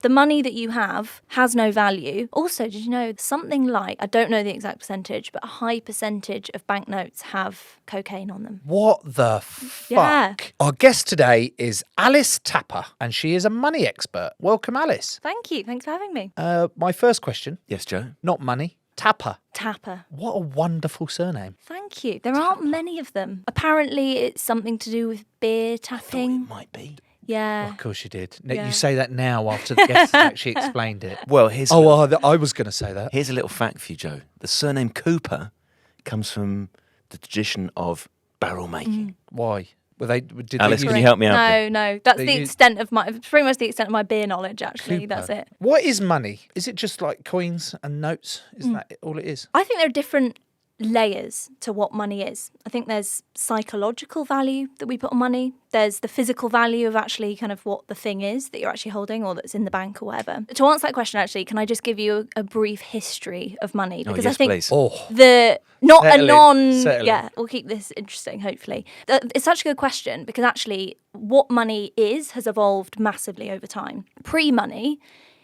The money that you have has no value. Also, did you know something like, I don't know the exact percentage, but a high percentage of banknotes have cocaine on them. What the fuck? Yeah. Our guest today is Alice Tapper, and she is a money expert. Welcome, Alice. Thank you. Thanks for having me. My first question. Yes, Joe? Not money. Tapper. Tapper. What a wonderful surname. Thank you. There aren't many of them. Apparently, it's something to do with beer tapping. It might be. Yeah. Of course you did. Yeah. You say that now after the guest has actually explained it. Well, here's I was going to say that. here's a little fact for you, Joe. The surname Cooper comes from the tradition of barrel making. Why? Did Alice, they can use you help me out there? No. That's They the use- extent of my, pretty much the extent of my beer knowledge, actually. Cooper? That's it. What is money? Is it just like coins and notes? Isn't that all it is? I think there are different layers to what money is. I think there's psychological value that we put on money. There's the physical value of actually kind of what the thing is that you're actually holding or that's in the bank or whatever. To answer that question, actually, can I just give you a brief history of money? Because yes, I think please. Settle in. yeah, we'll keep this interesting, hopefully. It's such a good question because actually what money has evolved massively over time. Pre-money,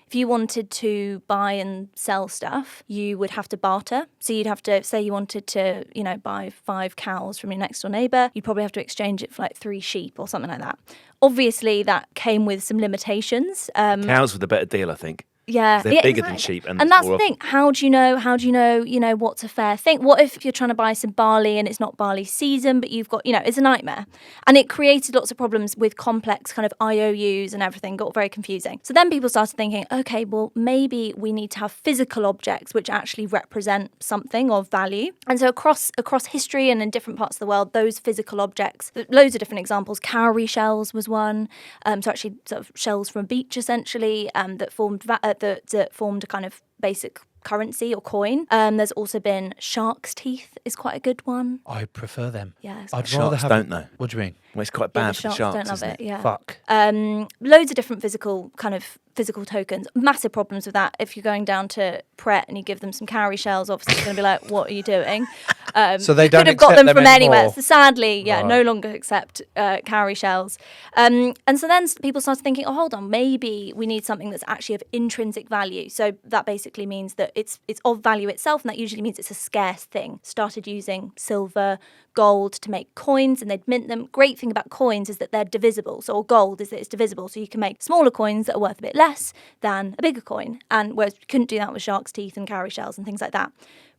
if you wanted to buy and sell stuff, you would have to barter. So you'd have to, say you wanted to, buy 5 cows from your next door neighbour, you'd probably have to exchange it for like 3 sheep or something like that. Obviously, that came with some limitations. Cows with a better deal, I think. Yeah, They're bigger than sheep, and that's more the thing. How do you know what's a fair thing? What if you're trying to buy some barley and it's not barley season, but you've got, it's a nightmare. And it created lots of problems with complex kind of IOUs and everything, got very confusing. So then people started thinking, okay, well, maybe we need to have physical objects which actually represent something of value. And so across history and in different parts of the world, those physical objects, loads of different examples. Cowrie shells was one. So actually sort of shells from a beach, essentially, that formed that formed a kind of basic currency or coin. There's also been shark's teeth is quite a good one. I prefer them. Yeah, it's I'd quite rather Sharks have. don't, though. What do you mean? Well, it's quite Yeah, bad the for the sharks sharks, don't love isn't it. it? Yeah. Fuck. Loads of different physical tokens. Massive problems with that. If you're going down to Pret and you give them some cowrie shells, obviously it's going to be like, what are you doing? So they don't could have got accept them them from anywhere. anymore. So sadly, Right. no longer accept cowrie shells. And so then people started thinking, oh, hold on, maybe we need something that's actually of intrinsic value. So that basically means that it's of value itself, and that usually means it's a scarce thing. Started using silver, gold to make coins, and they'd mint them. Great thing about coins is that they're divisible. So gold is that it's divisible. So you can make smaller coins that are worth a bit less than a bigger coin. And whereas you couldn't do that with shark's teeth and cowrie shells and things like that.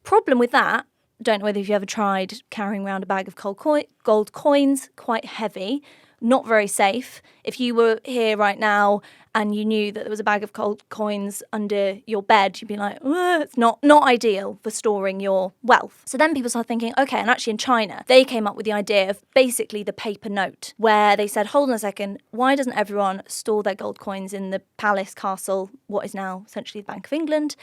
Problem with that, don't know whether you've ever tried carrying around a bag of gold coins, quite heavy, not very safe. If you were here right now and you knew that there was a bag of gold coins under your bed, you'd be like, it's not ideal for storing your wealth. So then people started thinking, okay, and actually in China, they came up with the idea of basically the paper note, where they said, hold on a second, why doesn't everyone store their gold coins in the palace castle, what is now essentially the Bank of England?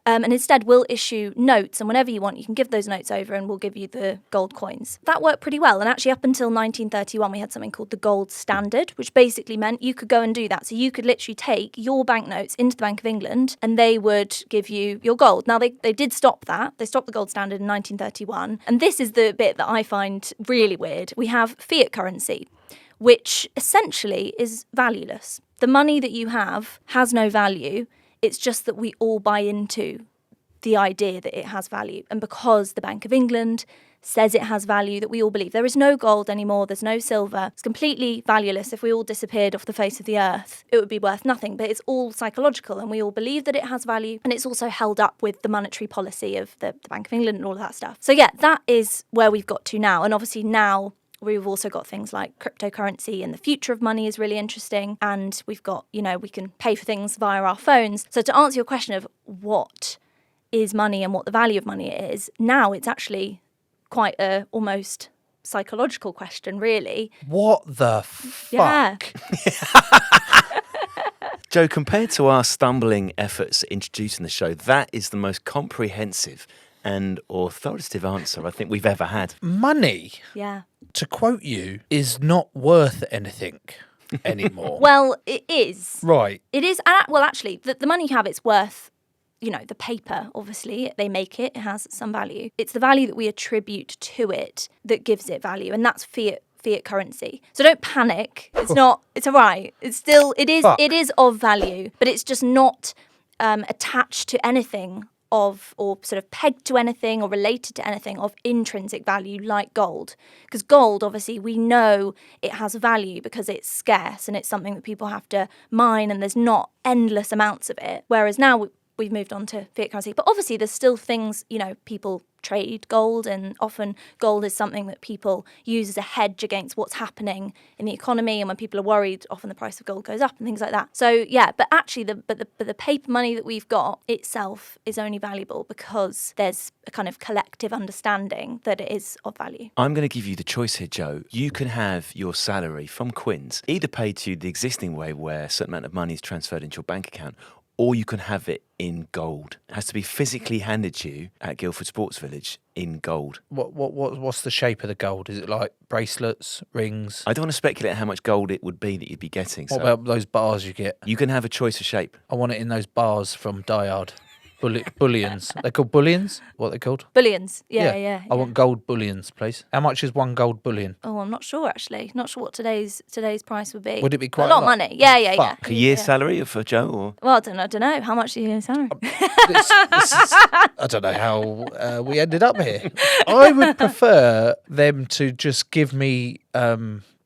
And instead we'll issue notes, and whenever you want, you can give those notes over and we'll give you the gold coins. That worked pretty well. And actually up until 1931, we had something called the gold standard, which basically meant you could go and do that. So you could literally take your banknotes into the Bank of England and they would give you your gold. Now, they did stop that. They stopped the gold standard in 1931. And this is the bit that I find really weird. We have fiat currency, which essentially is valueless. The money that you have has no value. It's just that we all buy into the idea that it has value. And because the Bank of England says it has value, that we all believe. There is no gold anymore, there's no silver. It's completely valueless. If we all disappeared off the face of the earth, it would be worth nothing. But it's all psychological and we all believe that it has value. And it's also held up with the monetary policy of the Bank of England and all of that stuff. So yeah, that is where we've got to now. And obviously now we've also got things like cryptocurrency, and the future of money is really interesting. And we've got, we can pay for things via our phones. So to answer your question of what is money and what the value of money is, now it's actually quite a almost psychological question, really. What the fuck? Joe, compared to our stumbling efforts introducing the show, that is the most comprehensive and authoritative answer I think we've ever had. Money, Yeah. to quote you, is not worth anything anymore. Well, it is. Right. It is. Well, actually, the money you have, it's worth, the paper, obviously, they make it has some value. It's the value that we attribute to it that gives it value. And that's fiat fiat currency. So don't panic. It's not. It's all right. It's still. It is. Fuck. It is of value, but it's just not attached to anything of, or sort of pegged to anything or related to anything of intrinsic value like gold. Because gold, obviously, we know it has value because it's scarce and it's something that people have to mine, and there's not endless amounts of it. Whereas now we've moved on to fiat currency. But obviously there's still things, people trade gold, and often gold is something that people use as a hedge against what's happening in the economy, and when people are worried, often the price of gold goes up and things like that. So yeah, but actually the paper money that we've got itself is only valuable because there's a kind of collective understanding that it is of value. I'm going to give you the choice here, Joe. You can have your salary from Quins either paid to you the existing way where a certain amount of money is transferred into your bank account, or you can have it in gold. It has to be physically handed to you at Guildford Sports Village in gold. What's the shape of the gold? Is it like bracelets, rings? I don't want to speculate how much gold it would be that you'd be getting. What about those bars you get? You can have a choice of shape. I want it in those bars from Die Hard. Bullions. They're called bullions? What are they called? Bullions. Yeah. I want gold bullions, please. How much is one gold bullion? Oh, I'm not sure actually. Not sure what today's price would be. Would it be quite a lot of money? Yeah. Fuck. A year's salary for Joe? Or? Well, I don't know. How much are you salary? This is, I don't know how we ended up here. I would prefer them to just give me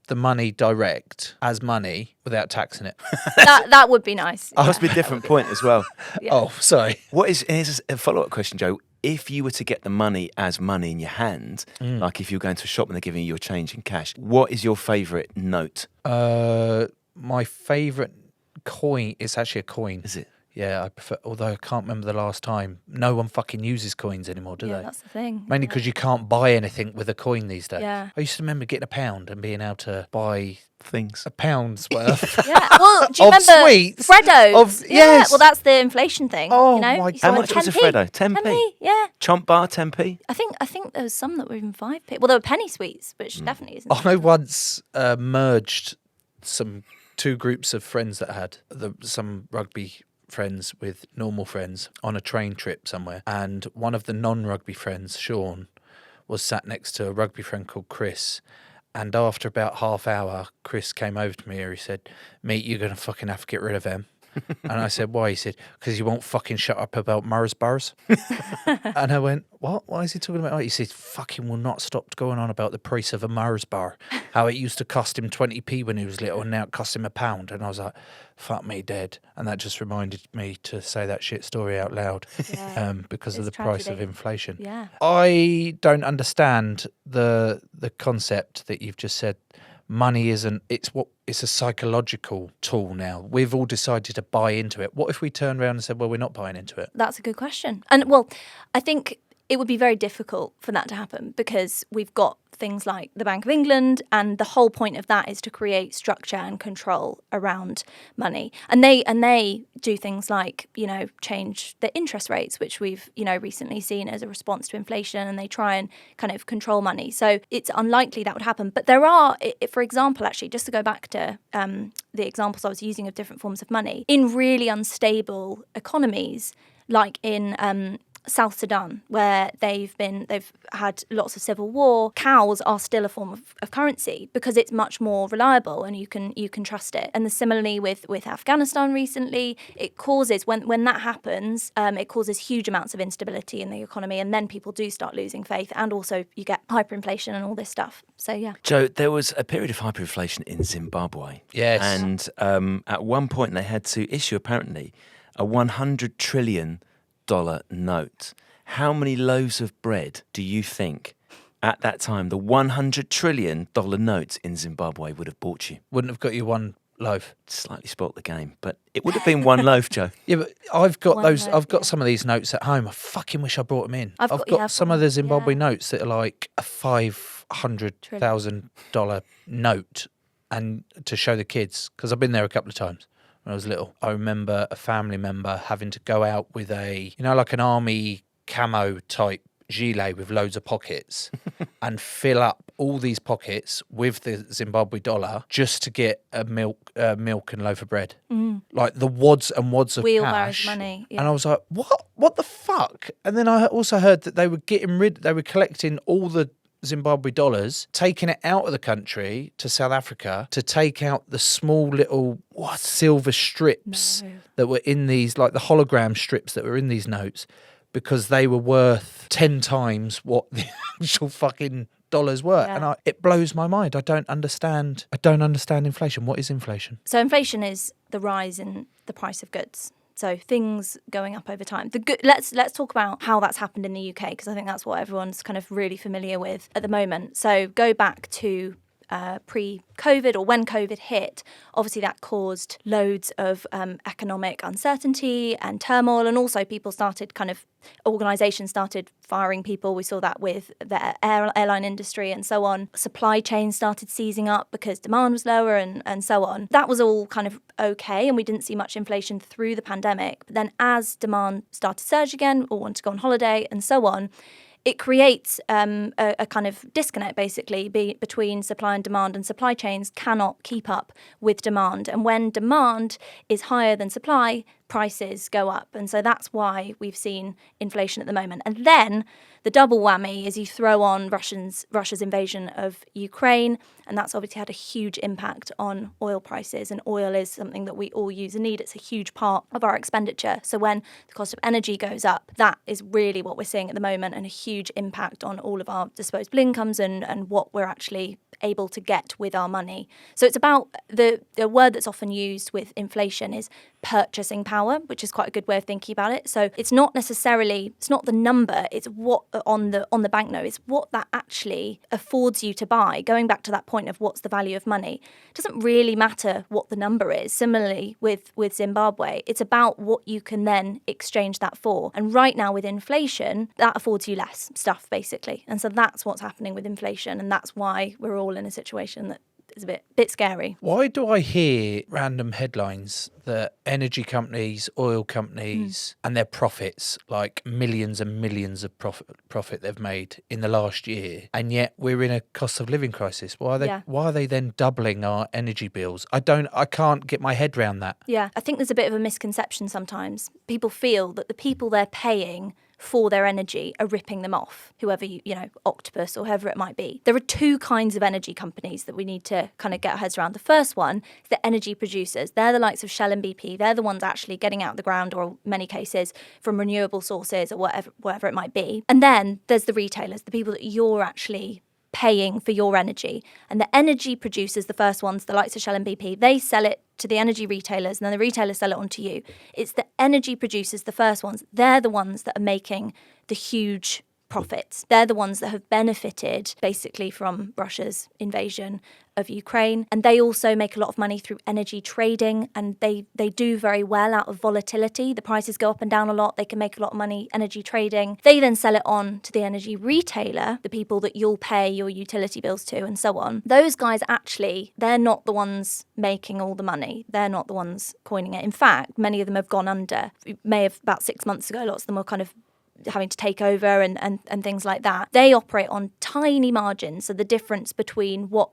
the money direct as money without taxing it. that would be nice. Oh, that's a different point as well. Yeah. Oh, sorry. Here's a follow-up question, Joe. If you were to get the money as money in your hand, like if you're going to a shop and they're giving you your change in cash, what is your favourite note? My favourite coin is actually a coin. Is it? Yeah, I prefer, although I can't remember the last time. No one fucking uses coins anymore, do Yeah, they? that's the thing. Mainly because you can't buy anything with a coin these days. Yeah. I used to remember getting £1 and being able to buy Things. £1's worth. Yeah. Well, do you Of remember sweets. Freddos? Yeah. Yes. Well, that's the inflation thing. Oh, you know? my You God. saw How much was a 10p. Freddo? 10p? Yeah. Chomp bar, 10p? I think there was some that were even 5p. Well, there were penny sweets, which definitely isn't. I once merged two groups of friends that had some rugby friends with normal friends on a train trip somewhere, and one of the non-rugby friends, Sean, was sat next to a rugby friend called Chris, and after about half hour Chris came over to me and he said, "Mate, you're gonna fucking have to get rid of him." And I said, "Why?" He said, "Because he won't fucking shut up about Mars bars." And I went, "What? Why is he talking about that?" He said, "Fucking will not stop going on about the price of a Mars bar. How it used to cost him 20p when he was little and now it costs him £1." And I was like, "Fuck me dead." And that just reminded me to say that shit story out loud because of It's the price of tragedy. inflation. Yeah. I don't understand the concept that you've just said. Money isn't, it's a psychological tool now. We've all decided to buy into it. What if we turned around and said, well, we're not buying into it? That's a good question. And well, I think it would be very difficult for that to happen because we've got things like the Bank of England, and the whole point of that is to create structure and control around money. And they do things like, change the interest rates, which we've, recently seen as a response to inflation, and they try and kind of control money. So it's unlikely that would happen. But there are, for example, actually, just to go back to the examples I was using of different forms of money, in really unstable economies, like in South Sudan, where they've had lots of civil war, cows are still a form of currency because it's much more reliable and you can trust it. And similarly with Afghanistan recently, it causes, when that happens, it causes huge amounts of instability in the economy, and then people do start losing faith, and also you get hyperinflation and all this stuff. So yeah. Joe, there was a period of hyperinflation in Zimbabwe. Yes. And at one point they had to issue, apparently, a $100 trillion note. How many loaves of bread do you think at that time the $100 trillion note in Zimbabwe would have bought you? Wouldn't have got you one loaf. Slightly spoilt the game, but it would have been one loaf, Joe. Yeah, but I've got One those. loaf, I've got yeah. some of these notes at home. I fucking wish I brought them in. I've got some of the Zimbabwe yeah. notes that are like a $500,000 note, and to show the kids, because I've been there a couple of times when I was little. I remember a family member having to go out with a, like an army camo type gilet with loads of pockets and fill up all these pockets with the Zimbabwe dollar just to get a milk and loaf of bread. Like the wads and wads of Wheelbarrows cash. money. Yeah. And I was like, what the fuck? And then I also heard that they were collecting all the Zimbabwe dollars, taking it out of the country to South Africa to take out the small little silver strips that were in these, like the hologram strips that were in these notes, because they were worth 10 times what the actual fucking dollars were. Yeah. And it blows my mind. I don't understand inflation. What is inflation? So inflation is the rise in the price of goods. So things going up over time. Let's talk about how that's happened in the UK, because I think that's what everyone's kind of really familiar with at the moment. So go back to pre-COVID, or when COVID hit, obviously that caused loads of economic uncertainty and turmoil, and also organisations started firing people. We saw that with the airline industry and so on. Supply chains started seizing up because demand was lower and so on. That was all kind of okay, and we didn't see much inflation through the pandemic. But then as demand started to surge again, or wanted to go on holiday and so on, it creates a kind of disconnect, basically, between supply and demand, and supply chains cannot keep up with demand. And when demand is higher than supply, prices go up. And so that's why we've seen inflation at the moment. And then the double whammy is you throw on Russia's invasion of Ukraine, and that's obviously had a huge impact on oil prices. And oil is something that we all use and need. It's a huge part of our expenditure. So when the cost of energy goes up, that is really what we're seeing at the moment, and a huge impact on all of our disposable incomes and what we're actually able to get with our money. So it's about the word that's often used with inflation is purchasing power, which is quite a good way of thinking about it. So it's not the number, it's what on the banknote, it's what that actually affords you to buy. Going back to that point of what's the value of money, it doesn't really matter what the number is. Similarly with Zimbabwe, it's about what you can then exchange that for. And right now with inflation, that affords you less stuff, basically. And so that's what's happening with inflation, and that's why we're all in a situation that is a bit scary. Why do I hear random headlines that energy companies, oil companies, and their profits, like millions and millions of profit they've made in the last year, and yet we're in a cost of living crisis? Why are they then doubling our energy bills? I can't get my head around that. Yeah, I think there's a bit of a misconception sometimes. People feel that the people they're paying for their energy are ripping them off, whoever, Octopus or whoever it might be. There are two kinds of energy companies that we need to kind of get our heads around. The first one is the energy producers. They're the likes of Shell and BP. They're the ones actually getting out of the ground, or in many cases from renewable sources or whatever it might be. And then there's the retailers, the people that you're actually paying for your energy. And the energy producers, the first ones, the likes of Shell and BP, they sell it to the energy retailers, and then the retailers sell it on to you. It's the energy producers, the first ones, they're the ones that are making the huge profits. They're the ones that have benefited basically from Russia's invasion of Ukraine. And they also make a lot of money through energy trading, and they do very well out of volatility. The prices go up and down a lot. They can make a lot of money energy trading. They then sell it on to the energy retailer, the people that you'll pay your utility bills to and so on. Those guys actually, they're not the ones making all the money. They're not the ones coining it. In fact, many of them have gone under. You may have about 6 months ago, lots of them were kind of having to take over and things like that. They operate on tiny margins. So the difference between what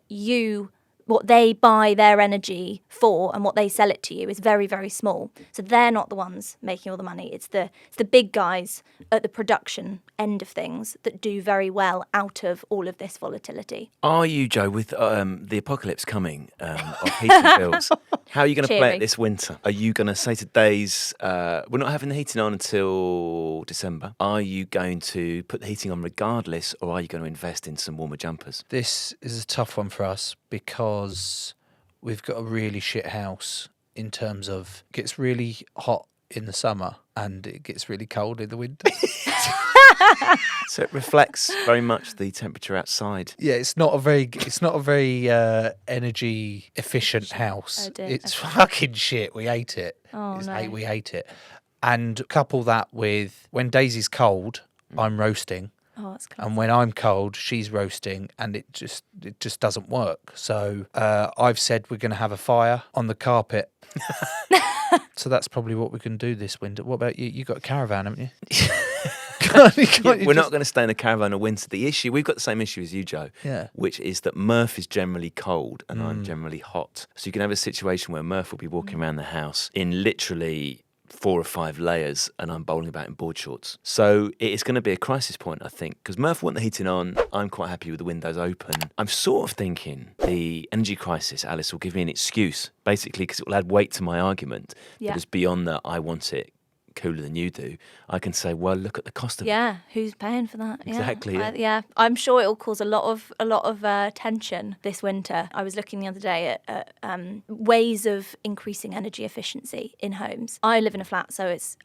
they buy their energy for and what they sell it to you is very, very small. So they're not the ones making all the money. It's the big guys at the production end of things that do very well out of all of this volatility. Are you, Joe, with the apocalypse coming of heating bills, how are you going to play it this winter? Are you going to say today's, we're not having the heating on until December. Are you going to put the heating on regardless, or are you going to invest in some warmer jumpers? This is a tough one for us because we've got a really shit house in terms of it gets really hot in the summer and it gets really cold in the winter. So it reflects very much the temperature outside. Yeah, it's not a very energy efficient house. Oh dear. It's fucking shit. We hate it. We hate it. And couple that with when Daisy's cold, I'm roasting. Oh, that's classic. And when I'm cold, she's roasting, and it just doesn't work. So I've said we're going to have a fire on the carpet. So that's probably what we can do this winter. What about you? You got a caravan, haven't you? We're not going to stay in a caravan in winter. The issue, we've got the same issue as you, Joe, which is that Murph is generally cold and I'm generally hot. So you can have a situation where Murph will be walking around the house in literally 4 or 5 layers and I'm bowling about in board shorts. So it is going to be a crisis point, I think, because Murph want the heating on. I'm quite happy with the windows open. I'm sort of thinking the energy crisis, Alice, will give me an excuse, basically, because it will add weight to my argument. Yeah. That is beyond that I want it cooler than you do. I can say, well, look at the cost of it. Yeah, who's paying for that? Exactly, yeah. Yeah, I'm sure it will cause a lot of tension this winter. I was looking the other day at ways of increasing energy efficiency in homes. I live in a flat, so it's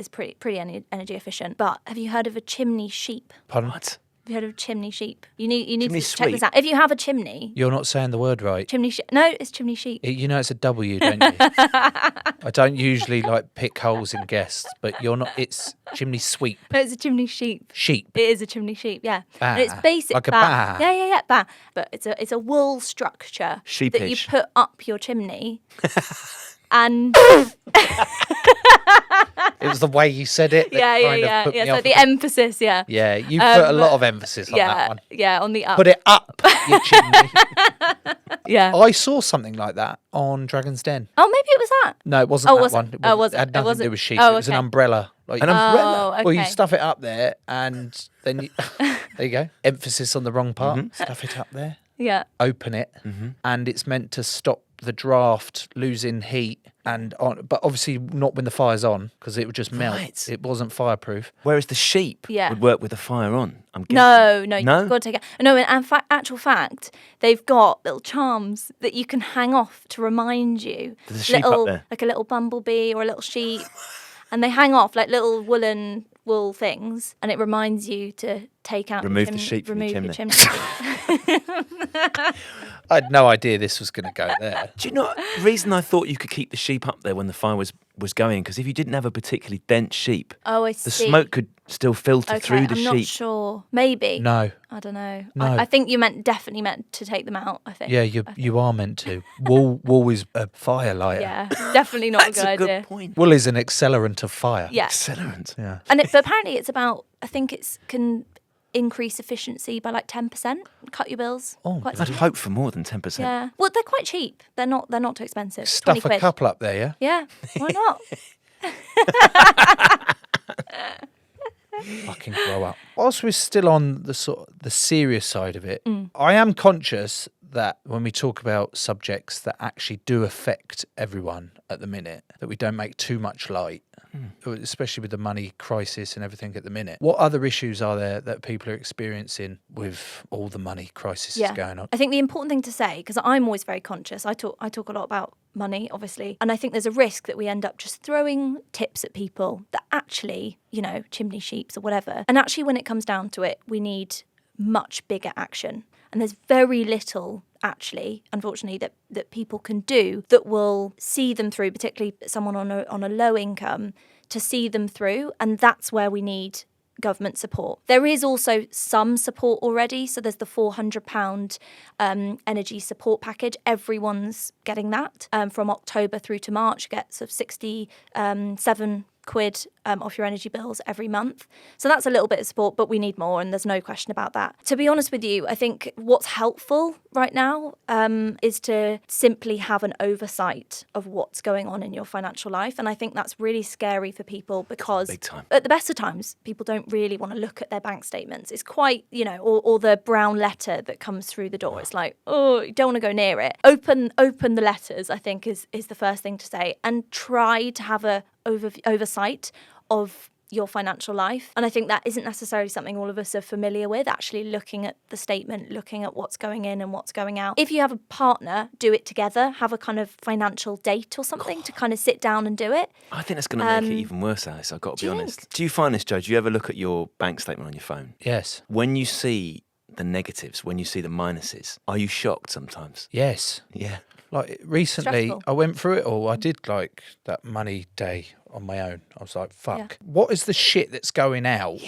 pretty energy efficient. But have you heard of a chimney sheep? Pardon? What? Have you heard of chimney sheep? You need Chimney to check this sweep? out. If you have a chimney, You're not saying the word right. chimney sheep. No, it's chimney sheep. You know it's a W, don't you? I don't usually like pick holes in guests, but you're not. It's chimney sweep. No, it's a chimney sheep. Sheep. It is a chimney sheep, yeah. Bah. And it's basic Like a bah. bah. Yeah, bah. But it's a wool structure that you Sheepish. put up your chimney. And It was the way you said it. That kind of put me So off the a bit. emphasis, yeah. Yeah, you put a lot of emphasis on that one. Yeah, on the up. Put it up your chimney. Yeah. I saw something like that on Dragon's Den. Oh, maybe it was that. No, it wasn't Oh, that was it? one. Oh, was It it? had It nothing to wasn't- do with sheep. oh, It was an okay. umbrella. Like, An umbrella? Oh, okay. Well, you stuff it up there, and then you, there you go. Emphasis on the wrong part. Mm-hmm. Stuff it up there. Yeah. Open it, and it's meant to stop the draft losing heat and on, but obviously not when the fire's on because it would just melt. Right. It wasn't fireproof. Whereas the sheep Yeah. would work with the fire on. I'm guessing. No, No? you've got to take it. No, in actual fact, they've got little charms that you can hang off to remind you. There's a sheep up there. Like a little bumblebee or a little sheep. And they hang off like little wool things, and it reminds you to take out Remove your the sheep from your remove chimney. I had no idea this was going to go there. Do you know the reason I thought you could keep the sheep up there when the fire was going? Because if you didn't have a particularly dense sheep, Oh, I the see. smoke could still filter Okay, through the I'm not sheep. sure. Maybe. No. I don't know. No. I think you definitely meant to take them out. I think. Yeah, you are meant to. Wool is a fire lighter. Yeah, definitely not That's a a good idea. good point. Wool is an accelerant of fire. Yeah, Accelerant. Yeah. but apparently it's about. I think it can increase efficiency by like 10%. Cut your bills. Oh, Quite I'd cheap. hope for more than 10%. Yeah. Well, they're quite cheap. They're not too expensive. Stuff 20 quid. a couple up there, yeah? Yeah. Why not? Fucking grow up. Whilst we're still on the serious side of it, I am conscious that when we talk about subjects that actually do affect everyone at the minute, that we don't make too much light, especially with the money crisis and everything at the minute. What other issues are there that people are experiencing with all the money crisis going on? I think the important thing to say, because I'm always very conscious, I talk a lot about money, obviously, and I think there's a risk that we end up just throwing tips at people that actually, chimney sheeps or whatever. And actually, when it comes down to it, we need much bigger action. And there's very little, actually, unfortunately, that people can do that will see them through, particularly someone on a low income, to see them through. And that's where we need government support. There is also some support already. So there's the £400 energy support package. Everyone's getting that from October through to March. You get sort of 67 quid off your energy bills every month. So that's a little bit of support, but we need more, and there's no question about that. To be honest with you, I think what's helpful right now is to simply have an oversight of what's going on in your financial life. And I think that's really scary for people because Big time. at the best of times, people don't really want to look at their bank statements. It's quite, or the brown letter that comes through the door. It's like, oh, you don't want to go near it. Open the letters, I think, is the first thing to say, and try to have a oversight of your financial life. And I think that isn't necessarily something all of us are familiar with, actually looking at the statement, looking at what's going in and what's going out. If you have a partner, do it together, have a kind of financial date or something to kind of sit down and do it. I think that's going to make it even worse, Alice. I've got to be honest. Do you find this, Joe? Do you ever look at your bank statement on your phone? Yes. When you see the negatives, when you see the minuses, are you shocked sometimes? Yes. Yeah. Like recently, Stressful. I went through it all. I did like that money day on my own. I was like, fuck. Yeah. What is the shit that's going out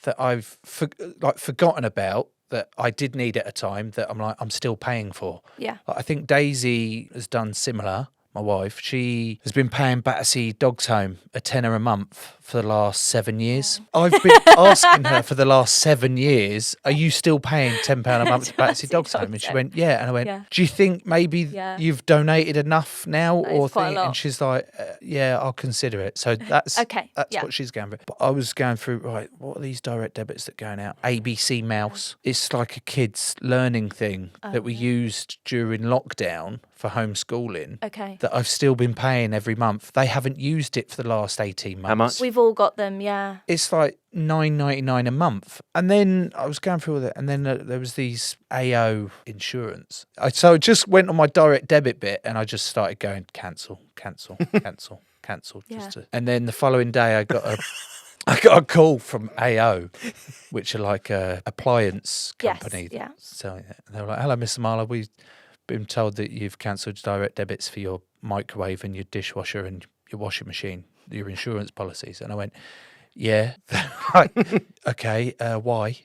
that I've forgotten about that I did need at a time that I'm still paying for? Yeah. Like, I think Daisy has done similar, my wife, she has been paying Battersea Dogs Home a tenner a month for the last 7 years. I've been asking her for the last 7 years, are you still paying £10 a month to Battersea Dogs Home? And she went, yeah. And I went, Yeah. do you think maybe you've donated enough now? That is quite a lot. And she's like, yeah, I'll consider it. So that's what she's going through. But I was going through, right, what are these direct debits that are going out? ABC Mouse. It's like a kid's learning thing that we used during lockdown for homeschooling. Okay. That I've still been paying every month. They haven't used it for the last 18 months. How much? We've all got them, yeah. It's like $9.99 a month. And then I was going through all that, and then there was these AO insurance. So I just went on my direct debit bit and I just started going cancel. Yeah. And then the following day I got a call from AO, which are like a appliance company. Yes, yeah. So they were like, hello, Mr. Marler, we've been told that you've cancelled direct debits for your microwave and your dishwasher and your washing machine, your insurance policies. And I went, yeah. Like, okay, why?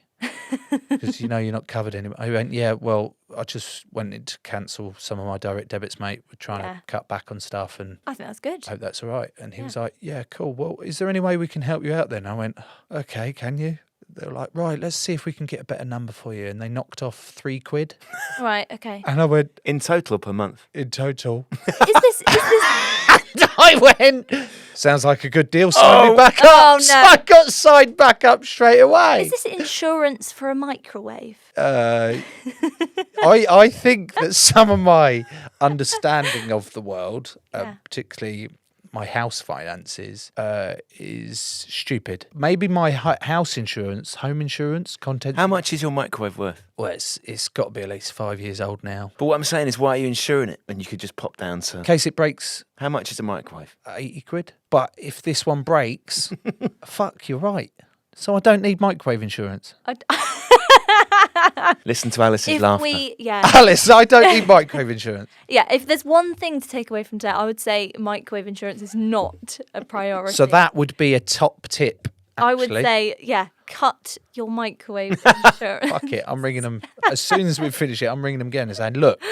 Because you're not covered anymore. I went, yeah, well, I just wanted to cancel some of my direct debits, mate. We're trying to cut back on stuff, and I think that's good. I hope that's all right. And he was like, yeah, cool. Well, is there any way we can help you out then? I went, okay, can you? They were like, right, let's see if we can get a better number for you. And they knocked off £3. Right, okay. And I went, In total per month? in total. Is this I went, sounds like a good deal. Sign me back up. Oh, no. So I got signed back up straight away. is this insurance for a microwave? I think that some of my understanding of the world, particularly my house finances, is stupid. Maybe my house insurance, home insurance, content. How much is your microwave worth? Well, it's got to be at least 5 years old now. But what I'm saying is, why are you insuring it when you could just pop down to... In case it breaks, How much is a microwave? £80. But if this one breaks, fuck, you're right. So I don't need microwave insurance. Listen to Alice's laughter. Alice, I don't need microwave insurance. Yeah, if there's one thing to take away from today, I would say microwave insurance is not a priority. So that would be a top tip. Actually. I would say, cut your microwave insurance. Fuck it, I'm ringing them. As soon as we finish it, I'm ringing them again and saying, look,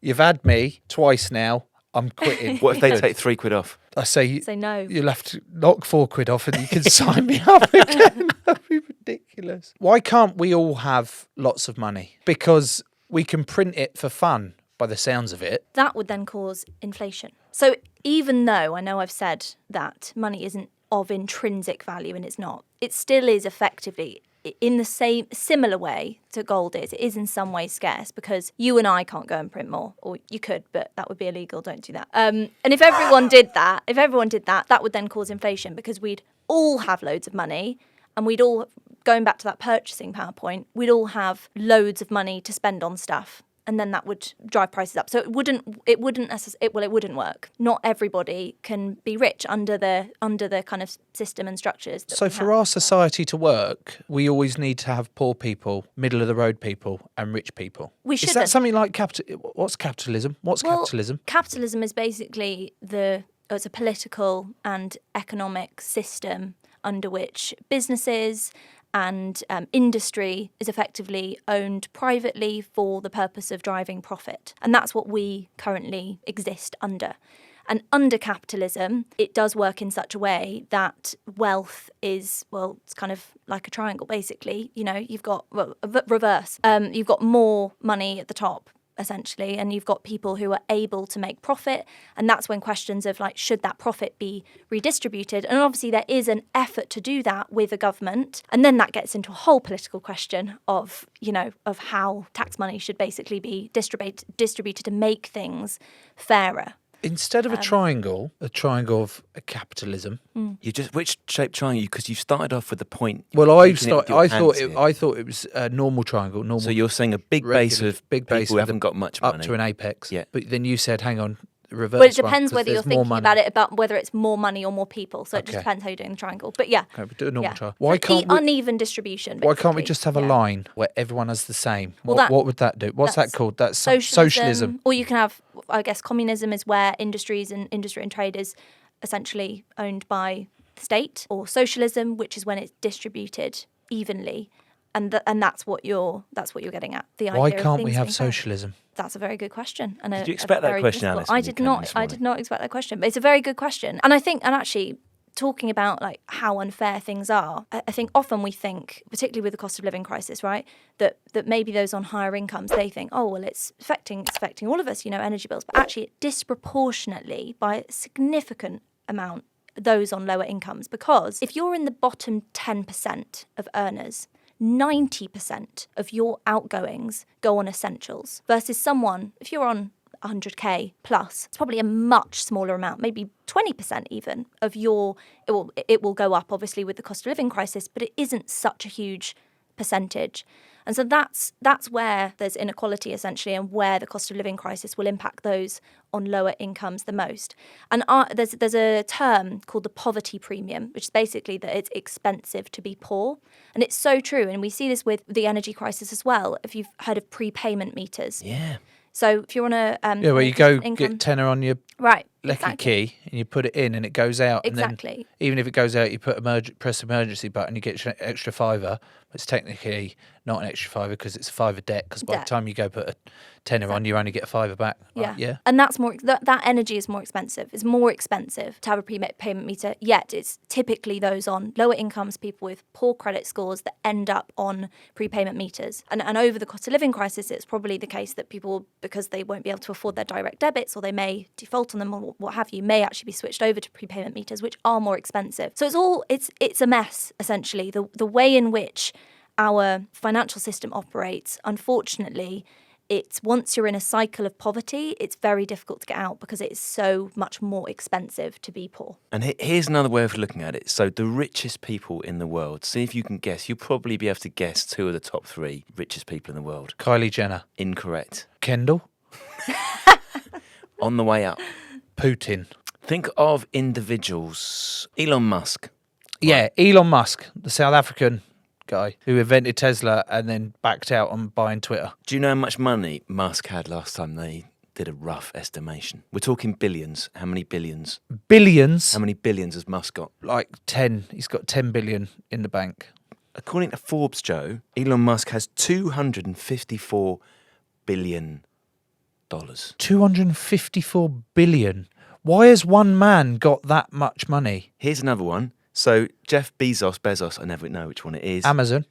you've had me twice now. I'm quitting. What if they take £3 off? I say no. You'll have to knock £4 off and you can sign me up again. That'd be ridiculous. Why can't we all have lots of money? Because we can print it for fun, by the sounds of it. That would then cause inflation. So even though I know I've said that money isn't of intrinsic value, and it's not, it still is effectively in the similar way to gold is. It is in some ways scarce because you and I can't go and print more, or you could, but that would be illegal. Don't do that. And if everyone did that, that would then cause inflation because we'd all have loads of money, and we'd all, going back to that purchasing power point, we'd all have loads of money to spend on stuff. And then that would drive prices up. So it wouldn't work. Not everybody can be rich under the kind of system and structures. So for our society to work, we always need to have poor people, middle of the road people, and rich people. We should. Is that something like what's capitalism? Capitalism? Capitalism is basically it's a political and economic system under which businesses and industry is effectively owned privately for the purpose of driving profit. And that's what we currently exist under. And under capitalism, it does work in such a way that wealth is, it's kind of like a triangle, basically. You've got, reverse. You've got more money at the top, essentially, and you've got people who are able to make profit, and that's when questions of should that profit be redistributed, and obviously there is an effort to do that with a government, and then that gets into a whole political question of how tax money should basically be distributed to make things fairer. Instead of a triangle of capitalism. You just which shape triangle? Because you started off with the point. Well, I thought it was a normal triangle. Normal. So you're saying a big base of people who haven't got much money up to an apex. Yeah. But then you said, hang on, reverse. Well, it depends whether you're thinking about whether it's more money or more people. So it just depends how you're doing the triangle. But yeah. Okay, we do a normal triangle. Why can't uneven distribution? Basically. Why can't we just have a line where everyone has the same? What would that do? What's that called? That's socialism. Or you can have, I guess, communism is where industry and trade is essentially owned by the state, or socialism, which is when it's distributed evenly And that's what you're getting at. The Why idea of can't we things have being fair. socialism? That's a very good question. And Did you expect that question, Alice, when I you did came in not. this I morning? did not expect that question, but it's a very good question. And I think, and actually, talking about like how unfair things are, I think often we think, particularly with the cost of living crisis, right, that maybe those on higher incomes, they think, oh well, it's affecting all of us, energy bills, but actually it disproportionately by a significant amount those on lower incomes, because if you're in the bottom 10% of earners, 90% of your outgoings go on essentials, versus someone, if you're on 100k plus, it's probably a much smaller amount, maybe 20% even of it will go up obviously with the cost of living crisis, but it isn't such a huge percentage. And so that's where there's inequality essentially, and where the cost of living crisis will impact those on lower incomes the most. And there's a term called the poverty premium, which is basically that it's expensive to be poor. And it's so true. And we see this with the energy crisis as well. If you've heard of prepayment meters. Yeah. So if you're on a where you go income, get tenner on your right, lecky exactly. key and you put it in and it goes out. Exactly. And then even if it goes out, you press emergency button, you get an extra £5. It's technically not an extra £5 because it's a £5 debt. Because by the time you go put a tenner on, you only get a £5 back. Yeah, right? Yeah. And that's that energy is more expensive. It's more expensive to have a prepayment meter. Yet it's typically those on lower incomes, people with poor credit scores, that end up on prepayment meters. And over the cost of living crisis, it's probably the case that people, because they won't be able to afford their direct debits, or they may default on them, or what have you, may actually be switched over to prepayment meters, which are more expensive. So it's a mess essentially. The way in which our financial system operates, unfortunately, it's once you're in a cycle of poverty, it's very difficult to get out because it is so much more expensive to be poor. And here's another way of looking at it. So the richest people in the world, see if you can guess. You'll probably be able to guess 2 of the top 3 richest people in the world. Kylie Jenner. Incorrect. Kendall. On the way up. Putin. Think of individuals. Elon Musk. Yeah, Elon Musk, the South African guy who invented Tesla and then backed out on buying Twitter. Do you know how much money Musk had last time they did a rough estimation? We're talking billions. How many billions? Billions? How many billions has Musk got? Like 10. He's got 10 billion in the bank. According to Forbes, Joe, Elon Musk has $254 billion. 254 billion. Why has one man got that much money? Here's another one. So Jeff Bezos, I never know which one it is. Amazon.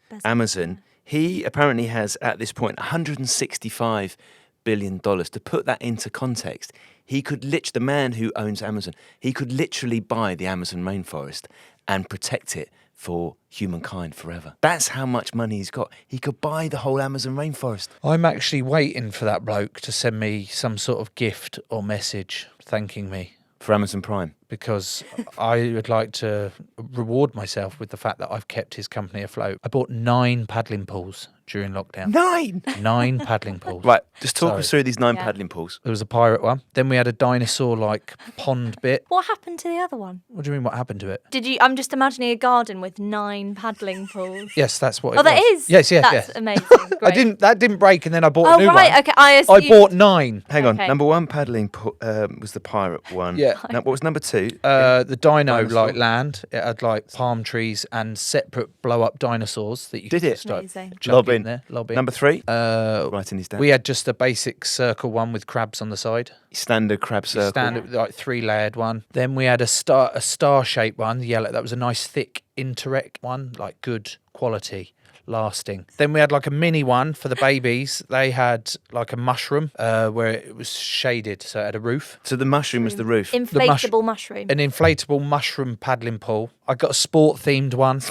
He apparently has, at this point, $165 billion. To put that into context, the man who owns Amazon, he could literally buy the Amazon rainforest and protect it for humankind forever. That's how much money he's got. He could buy the whole Amazon rainforest. I'm actually waiting for that bloke to send me some sort of gift or message thanking me. For Amazon Prime. Because I would like to reward myself with the fact that I've kept his company afloat. I bought 9 paddling pools during lockdown. 9? 9 paddling pools. Right, just talk us through these 9 paddling pools. There was a pirate one. Then we had a dinosaur-like pond bit. What happened to the other one? What do you mean, what happened to it? I'm just imagining a garden with 9 paddling pools. Yes, that's what it was. Oh, that is? Yes, That's amazing. Great. That didn't break, and then I bought a new one. Oh, right, okay. I bought 9. Hang on, Okay. number 1 paddling pool was the pirate one. Yeah. Now, what was number 2? The dino Dinosaur. like land. It had like palm trees and separate blow up dinosaurs that you Did could it? just like Amazing. jump in there. Lob in. Number 3? Uh, Writing these down. we had just a basic circle one with crabs on the side. Standard crab circle. Standard like 3-layered one. Then we had a star shaped one, yellow. That was a nice thick Interact one, like good quality. Lasting. Then we had like a mini one for the babies. They had like a mushroom where it was shaded, so it had a roof. So the mushroom was the roof. Inflatable mushroom. An inflatable mushroom paddling pool. I got a sport themed one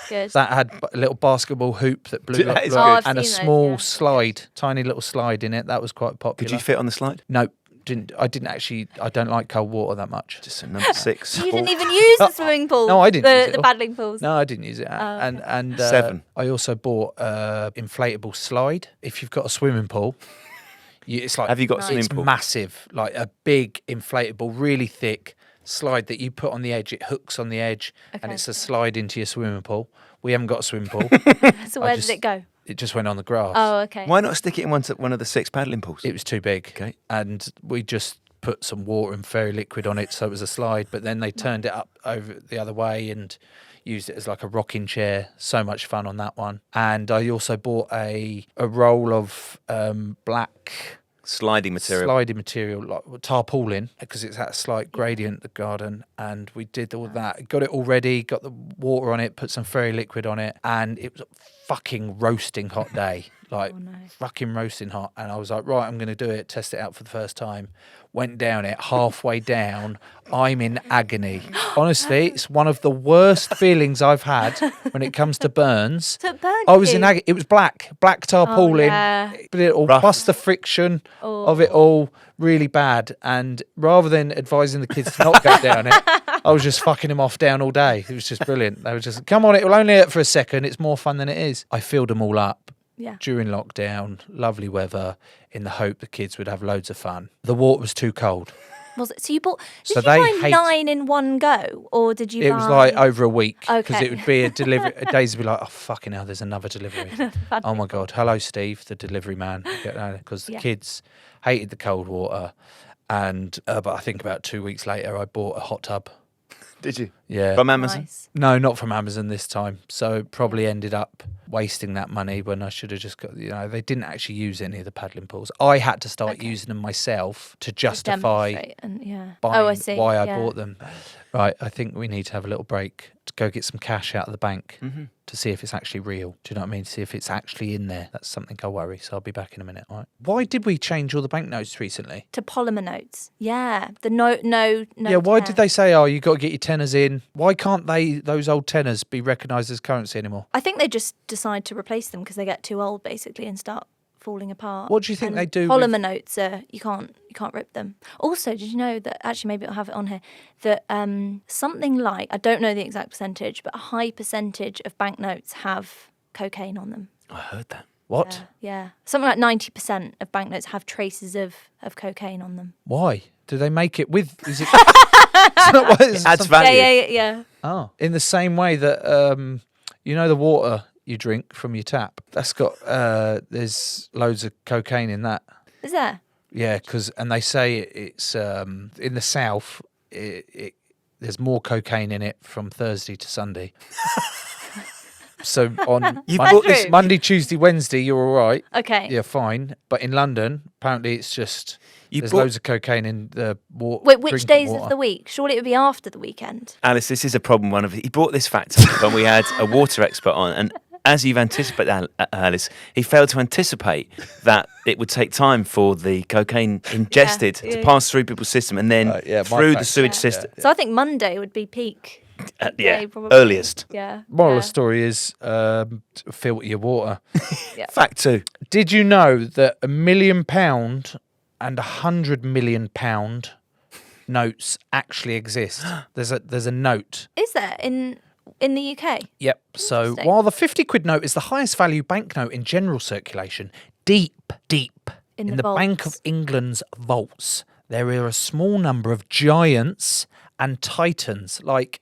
Good. that had a little basketball hoop that blew That up, is good. Oh, I've and a seen those, small yeah. slide, tiny little slide in it. That was quite popular. Could you fit on the slide? No, I didn't actually. I don't like cold water that much. Just a number 6. You didn't even use the swimming pool. No, I didn't use it. The paddling pools. No, I didn't use it. Oh, okay. And 7. I also bought inflatable slide. If you've got a swimming pool, it's like Have you got a swimming it's pool? massive, like a big inflatable, really thick slide that you put on the edge. It hooks on the edge, and Okay. it's a slide into your swimming pool. We haven't got a swimming pool. So where did it go? It just went on the grass. Oh, okay. Why not stick it in one of the 6 paddling pools? It was too big. Okay. And we just put some water and fairy liquid on it so it was a slide, but then they turned it up over the other way and used it as like a rocking chair. So much fun on that one. And I also bought a roll of black Sliding material. Like tarpaulin, because it's that slight gradient, the garden, and we did all that. Got it all ready, got the water on it, put some fairy liquid on it, and it was a fucking roasting hot day. Like, fucking roasting hot. And I was like, right, I'm going to do it, test it out for the first time. Went down it, halfway down, I'm in agony. Honestly, it's one of the worst feelings I've had when it comes to burns. So it burned I was you? in agony. It was black tarpaulin, but it all, plus the friction of it all, really bad. And rather than advising the kids to not go down it, I was just fucking them off down all day. It was just brilliant. They were just, come on, it will only hurt for a second. It's more fun than it is. I filled them all up. Yeah. During lockdown, lovely weather, in the hope the kids would have loads of fun. The water was too cold. Was it? So you bought? Did So you they buy 9 in one go, or did you? It buy... was like over a week, because Okay. it would be a delivery. Days would be like, oh fucking hell, there's another delivery. Oh my god, hello Steve, the delivery man, because the kids hated the cold water, and but I think about 2 weeks later, I bought a hot tub. Did you? Yeah. From Amazon? Nice. No, not from Amazon this time. So probably ended up wasting that money when I should have just got, they didn't actually use any of the paddling pools. I had to start using them myself to justify Demonstrate and, buying I see. why I bought them. Right, I think we need to have a little break to go get some cash out of the bank to see if it's actually real. Do you know what I mean? See if it's actually in there. That's something I worry. So I'll be back in a minute. All right. Why did we change all the banknotes recently? To polymer notes. Yeah. The no. Yeah, why did they say, oh, you got to get your tenors in? Why can't those old tenors be recognised as currency anymore? I think they just decide to replace them because they get too old, basically, and start falling apart. What do you think And they do? Polymer notes are you can't rip them. Also, did you know that actually maybe I'll have it on here that something like, I don't know the exact percentage, but a high percentage of banknotes have cocaine on them. I heard that. What? Yeah. Something like 90% of banknotes have traces of cocaine on them. Why? Do they make it with? Is it? It's not what It adds value. Yeah. Oh, in the same way that the water you drink from your tap, that's got there's loads of cocaine in that. Is there? Yeah, and they say it's in the south. There's more cocaine in it from Thursday to Sunday. So on Monday, Tuesday, Wednesday, you're all right. Okay. Yeah, fine. But in London, apparently it's just there's loads of cocaine in the water. Wait, which days of the week? Surely it would be after the weekend. Alice, this is a problem. He brought this fact up when we had a water expert on, and as you've anticipated, Alice, he failed to anticipate that it would take time for the cocaine ingested to pass through people's system and then through the sewage system. So I think Monday would be peak. Day, probably. Earliest. Yeah. Moral of the story is filter your water. Fact 2. Did you know that £1 million and £100 million notes actually exist? There's a note. Is there in the UK? Yep. So while the 50 quid note is the highest value banknote in general circulation, deep in the Bank of England's vaults, there are a small number of giants and titans like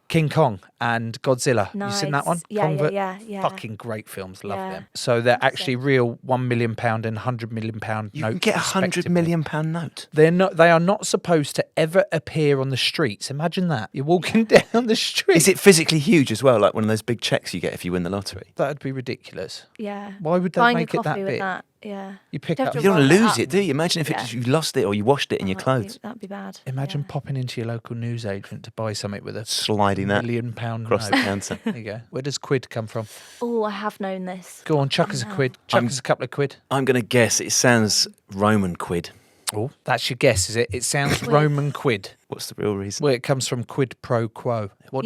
King Kong and Godzilla. Nice. You seen that one? Yeah. Fucking great films. Love them. So they're actually real £1 million and £100 million notes. You can get £100 million note. They are not supposed to ever appear on the streets. Imagine that. You're walking down the street. Is it physically huge as well, like one of those big checks you get if you win the lottery? That'd be ridiculous. Yeah. Why would they Buying make a it that coffee with big? that. Yeah. You pick You'd up. have You to don't want to roll it lose it, up. do you? Imagine if you lost it or you washed it in your clothes. That'd be bad. Imagine popping into your local newsagent to buy something with a Sliding that £1 million across the note. counter. There you go. Where does quid come from? Oh, I have known this. Go on, chuck us a quid. Chuck us a couple of quid. I'm going to guess it sounds Roman quid. Oh, that's your guess, is it? It sounds Roman quid. What's the real reason? Well, it comes from quid pro quo. What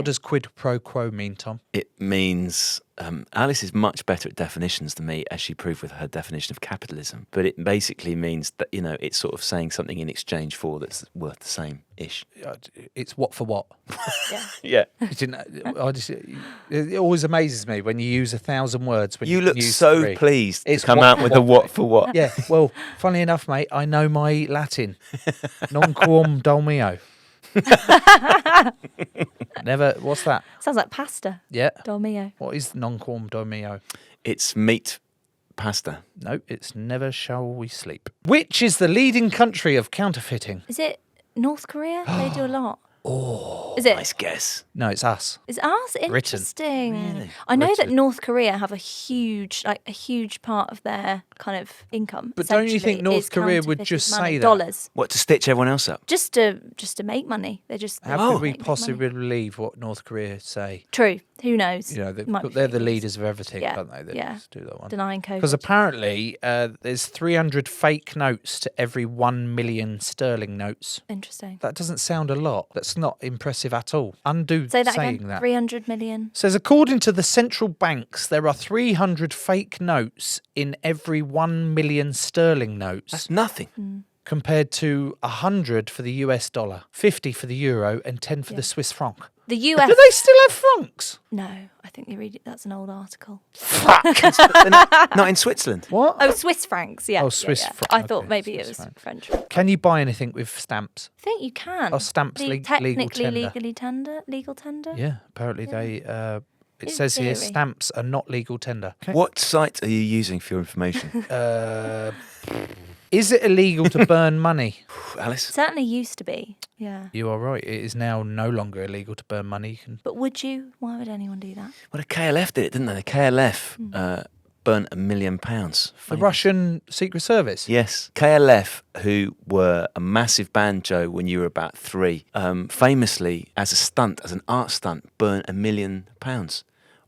does quid pro quo mean, Tom? It means Alice is much better at definitions than me, as she proved with her definition of capitalism. But it basically means that, it's sort of saying something in exchange for that's worth the same-ish. It's what for what. Yeah. It always amazes me when you use 1,000 words. When You can look use so 3. pleased It's to come what out for with a what, what for what. Yeah, well, funny enough, mate, I know my Latin. Non quam dolmio. Never. What's that? Sounds like pasta. Yeah. Dolmio. What is non quam dolmio? It's meat pasta. No, it's never shall we sleep. Which is the leading country of counterfeiting? Is it North Korea? They do a lot. Is it? Nice guess. No, it's us. Is us interesting? Really? I know that Britain. North Korea have a huge part of their kind of income. But don't you think essentially, North is Korea would counterfeited just money, say that? dollars, What, to stitch everyone else up? just to make money? They just How could we make money. possibly believe what North Korea say? True. Who knows? You know, Might be they're the fake news. leaders of everything, Yeah, don't they? They yeah. just do that one. Denying COVID. Because apparently there's 300 fake notes to every 1 million sterling notes. Interesting. That doesn't sound a lot. That's not impressive at all. Undo Say that saying again. that. 300 million. Says, according to the central banks, there are 300 fake notes in every 1 million sterling notes, That's nothing. compared to 100 for the US dollar, 50 for the euro, and 10 for the Swiss franc. The US. Do they still have francs? No, I think they read it. That's an old article. They're not in Switzerland. What? Oh, Swiss francs. Yeah. Oh, yeah, Swiss yeah. franc, I thought okay, maybe Swiss it was franc. French. Can you buy anything with stamps? I think you can. Are stamps Technically legal tender? legal tender. Yeah, apparently they. It In says here theory. stamps are not legal tender. Okay. What site are you using for your information? Is it illegal to burn money? Alice? Certainly used to be. Yeah. You are right. It is now no longer illegal to burn money. You can. But would you? Why would anyone do that? Well, the KLF did it, didn't they? The KLF burnt £1 million. The Russian Secret Service. Yes. KLF, who were a massive band, Joe, when you were about 3, famously, as a stunt, as an art stunt, burnt £1 million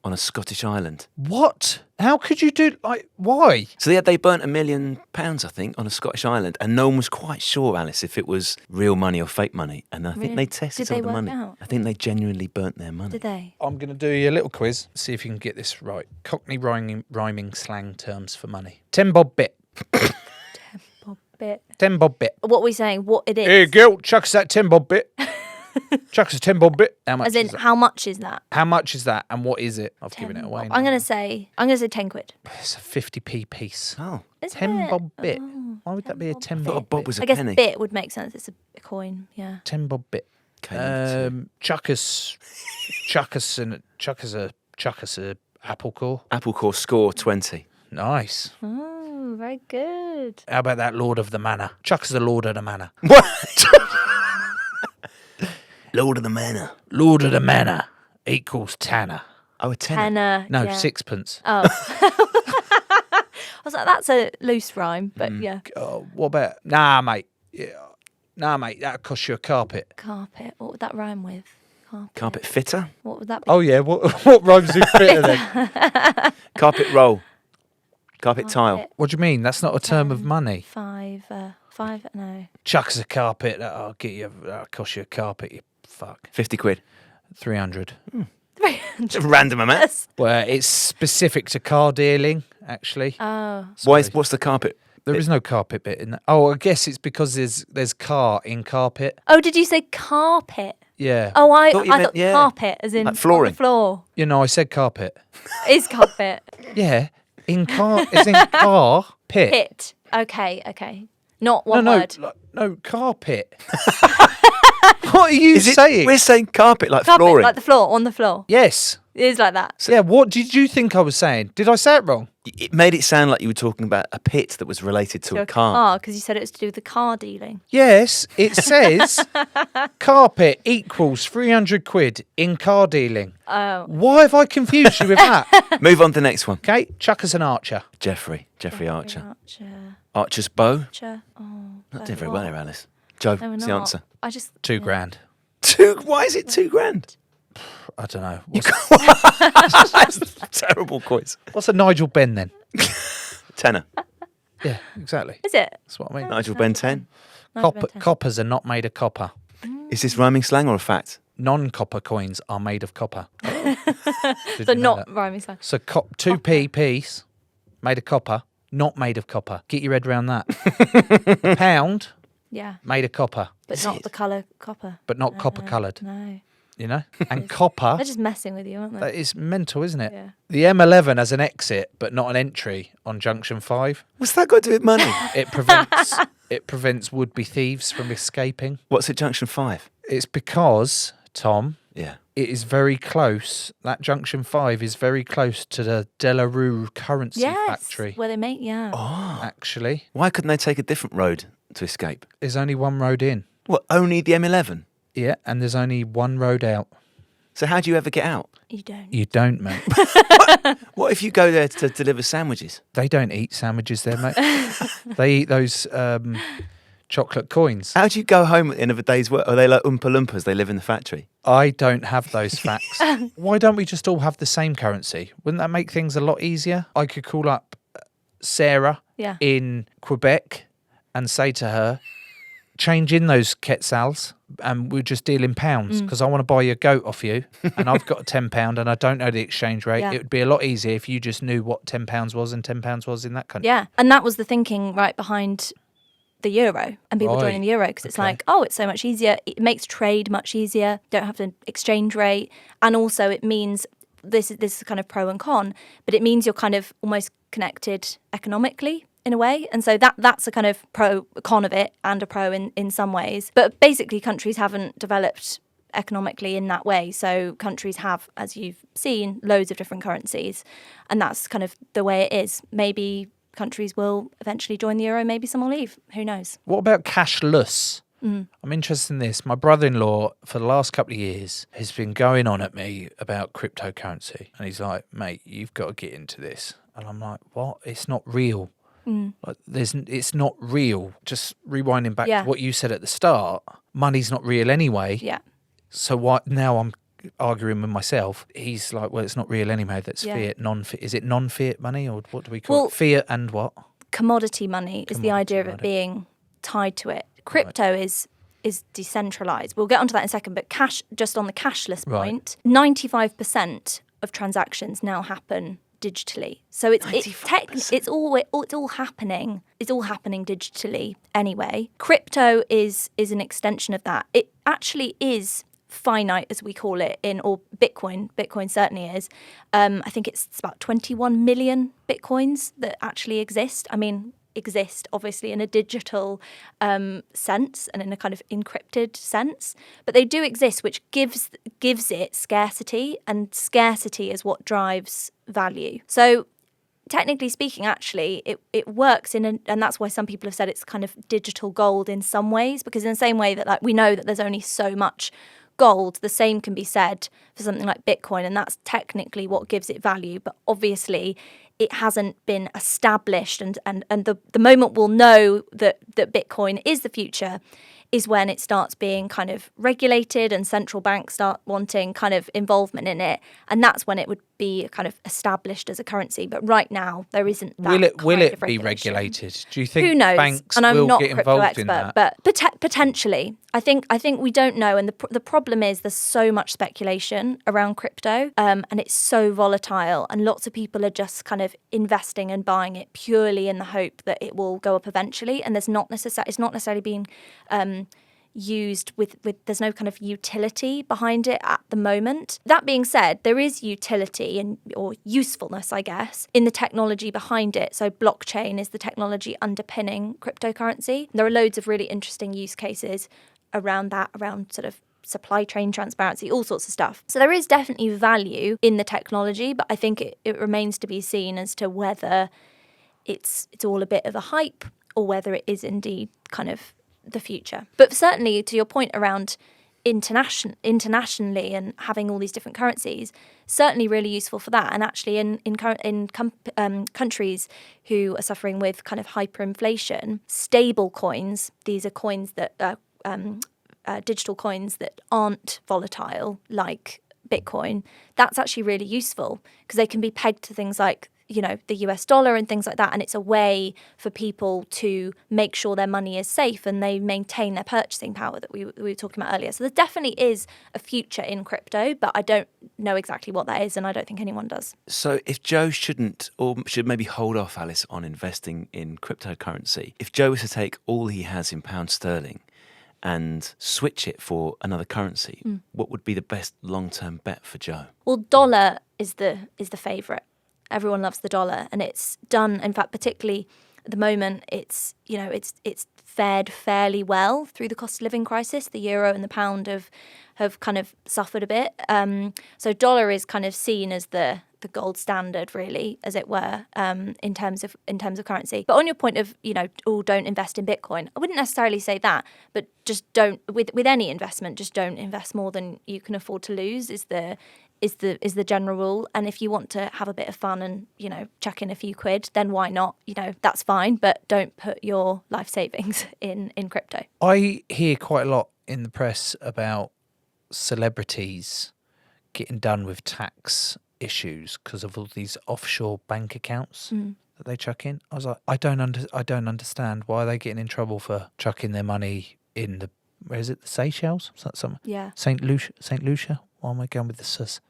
on a Scottish island. What? How could you do? Like, why? So they burnt £1 million, I think, on a Scottish island, and no one was quite sure, Alice, if it was real money or fake money. And I think Really? they tested Did some they of the work money. out? I think they genuinely burnt their money. Did they? I'm going to do you a little quiz. See if you can get this right. Cockney rhyming slang terms for money. 10 bob bit. Bob bit. 10 bob bit. What are we saying? What it is? Here, Gil, chuck us that 10 bob bit. Chuck us a 10 bob bit. How much As in, is that? how much is that? How much is that and what is it? I've given it away. I'm now. gonna say 10 quid. It's a 50p piece. Oh, Is 10 it? bob bit. Oh, Why would that be a 10 I thought a bob bob bit? was a I guess penny. bit would make sense. It's a coin. Yeah. 10 bob bit. Okay, Chuck us a apple core. Apple Core score 20. Nice. Oh, very good. How about that Lord of the Manor? Chuck us the Lord of the Manor. What? Lord of the Manor. Lord of the Manor equals Tanner. Oh, a tenner. Tenner. No, yeah. sixpence. Oh. I was like, that's a loose rhyme, but yeah. What about? Nah, mate. Yeah. Nah, mate. That'll cost you a carpet. Carpet. What would that rhyme with? Carpet fitter. What would that be? Oh yeah. What rhymes with fitter then? Carpet roll. Carpet tile. What do you mean? That's not a term of money. Five. No. Chuck us a carpet. That'll cost you a carpet. You fuck. 50 quid. 300. It's a random amount. Well, it's specific to car dealing, actually. Oh. What's the carpet? There is no carpet bit in that. Oh, I guess it's because there's car in carpet. Oh, did you say carpet? Yeah. Oh, I Thought you thought meant- yeah. carpet, as in Like flooring. on the floor. You know, I said carpet. Is carpet. Yeah. In car, is in car pit. Pit. Okay. Not one no, word. no, carpet. What are you saying? We're saying carpet like Carpet, flooring. like the floor, on the floor. Yes. It is like that. Yeah, what did you think I was saying? Did I say it wrong? It made it sound like you were talking about a pit that was related to a car. because you said it was to do with the car dealing. Yes, it says carpet equals 300 quid in car dealing. Oh. Why have I confused you with that? Move on to the next one. Okay, chuck us an archer. Jeffrey Archer. Archer. Archer's bow. Archer. Oh. Not doing very well here, Alice. Joe, No, we're what's not. the answer? I just. Two grand. Why is it £2,000? I don't know. That's a terrible quiz. What's a Nigel Ben then? Tenner. Yeah, exactly. Is it? That's what I mean. Nigel Ben 10. Coppers are not made of copper. Is this rhyming slang or a fact? Non-copper coins are made of copper. Did So you know not that? rhyming slang. So 2p piece made of copper, not made of copper. Get your head around that. Pound Yeah. made of copper, But not the colour copper. but not copper coloured. No. You know, and copper. They're just messing with you, aren't they? That is mental, isn't it? Yeah. The M11 has an exit, but not an entry on junction 5. What's that got to do with money? It prevents would-be thieves from escaping. What's at junction 5? It's because, Tom, Yeah. it is very close. That Junction 5 is very close to the Delarue currency factory. Where they make, Actually, Why couldn't they take a different road to escape? there's only one road in. What, only the M11? Yeah, and there's only one road out. So how do you ever get out? You don't. You don't, mate. What if you go there to deliver sandwiches? They don't eat sandwiches there, mate. They eat those chocolate coins. How do you go home at the end of a day's work? Are they like Oompa Loompas? They live in the factory. I don't have those facts. Why don't we just all have the same currency? Wouldn't that make things a lot easier? I could call up Sarah in Quebec and say to her, change in those quetzals and we'll just deal in pounds because I want to buy your goat off you and I've got a £10 and I don't know the exchange rate. It would be a lot easier if you just knew what £10 was and £10 was in that country. Yeah, and that was the thinking right behind the euro and people joining the euro because it's like, oh, it's so much easier. It makes trade much easier. Don't have an exchange rate. And also it means this is kind of pro and con, but it means you're kind of almost connected economically in a way. And so that's a kind of con of it and a pro in some ways. But basically countries haven't developed economically in that way. So countries have, as you've seen, loads of different currencies. And that's kind of the way it is. Maybe countries will eventually join the euro, maybe some will leave. Who knows? What about cashless? I'm interested in this. My brother-in-law, for the last couple of years, has been going on at me about cryptocurrency. And he's like, mate, you've got to get into this. And I'm like, what? It's not real. Like, it's not real. Just rewinding back to what you said at the start, money's not real anyway. Yeah. So why now I'm arguing with myself. He's like, well, it's not real anyway. That's fiat, non-fiat. Is it non-fiat money or what do we call it? Fiat and what? Commodity money is the idea of it being tied to it. Crypto is decentralized. We'll get onto that in a second, but cash, just on the cashless point, 95% of transactions now happen digitally. So it's all happening. It's all happening digitally anyway. Crypto is an extension of that. It actually is finite, as we call it, or Bitcoin certainly is. I think it's about 21 million Bitcoins that actually exist. I mean, exist obviously in a digital sense and in a kind of encrypted sense, but they do exist, which gives it scarcity, and scarcity is what drives value. So technically speaking, actually, it works and that's why some people have said it's kind of digital gold in some ways, because in the same way that like we know that there's only so much gold, the same can be said for something like Bitcoin, and that's technically what gives it value. But obviously it hasn't been established, and the moment we'll know that Bitcoin is the future is when it starts being kind of regulated and central banks start wanting kind of involvement in it, and that's when it would be kind of established as a currency. But right now there isn't that. Will it be regulated? Do you think Who knows? banks and I'm will not get crypto involved expert, in that? but potentially. I think we don't know, and the problem is there's so much speculation around crypto, and it's so volatile, and lots of people are just kind of investing and buying it purely in the hope that it will go up eventually, and it's not necessarily being used with there's no kind of utility behind it at the moment. That being said, there is utility or usefulness, I guess, in the technology behind it. So blockchain is the technology underpinning cryptocurrency. There are loads of really interesting use cases around that, around sort of supply chain transparency, all sorts of stuff. So there is definitely value in the technology, but I think it remains to be seen as to whether it's all a bit of a hype or whether it is indeed kind of the future. But certainly, to your point around internationally and having all these different currencies, certainly really useful for that. And actually in countries who are suffering with kind of hyperinflation, stable coins, these are coins that digital coins that aren't volatile like Bitcoin, that's actually really useful because they can be pegged to things like, you know, the US dollar and things like that. And it's a way for people to make sure their money is safe and they maintain their purchasing power that we were talking about earlier. So there definitely is a future in crypto, but I don't know exactly what that is, and I don't think anyone does. So if Joe shouldn't, or should maybe hold off, Alice, on investing in cryptocurrency, if Joe was to take all he has in pound sterling and switch it for another currency, what would be the best long-term bet for Joe? Well, dollar is the favourite. Everyone loves the dollar, and it's done. In fact, particularly at the moment, it's fared fairly well through the cost of living crisis. The euro and the pound have kind of suffered a bit. So dollar is kind of seen as the gold standard, really, as it were, in terms of currency. But on your point of, don't invest in Bitcoin, I wouldn't necessarily say that, but just don't, with any investment, just don't invest more than you can afford to lose is the general rule. And if you want to have a bit of fun and, chuck in a few quid, then why not? That's fine, but don't put your life savings in crypto. I hear quite a lot in the press about celebrities getting done with tax issues because of all these offshore bank accounts that they chuck in. I was like, I don't understand why are they getting in trouble for chucking their money in the, where is it, the Seychelles? Is that something? Yeah. St. Lucia? Why am I going with the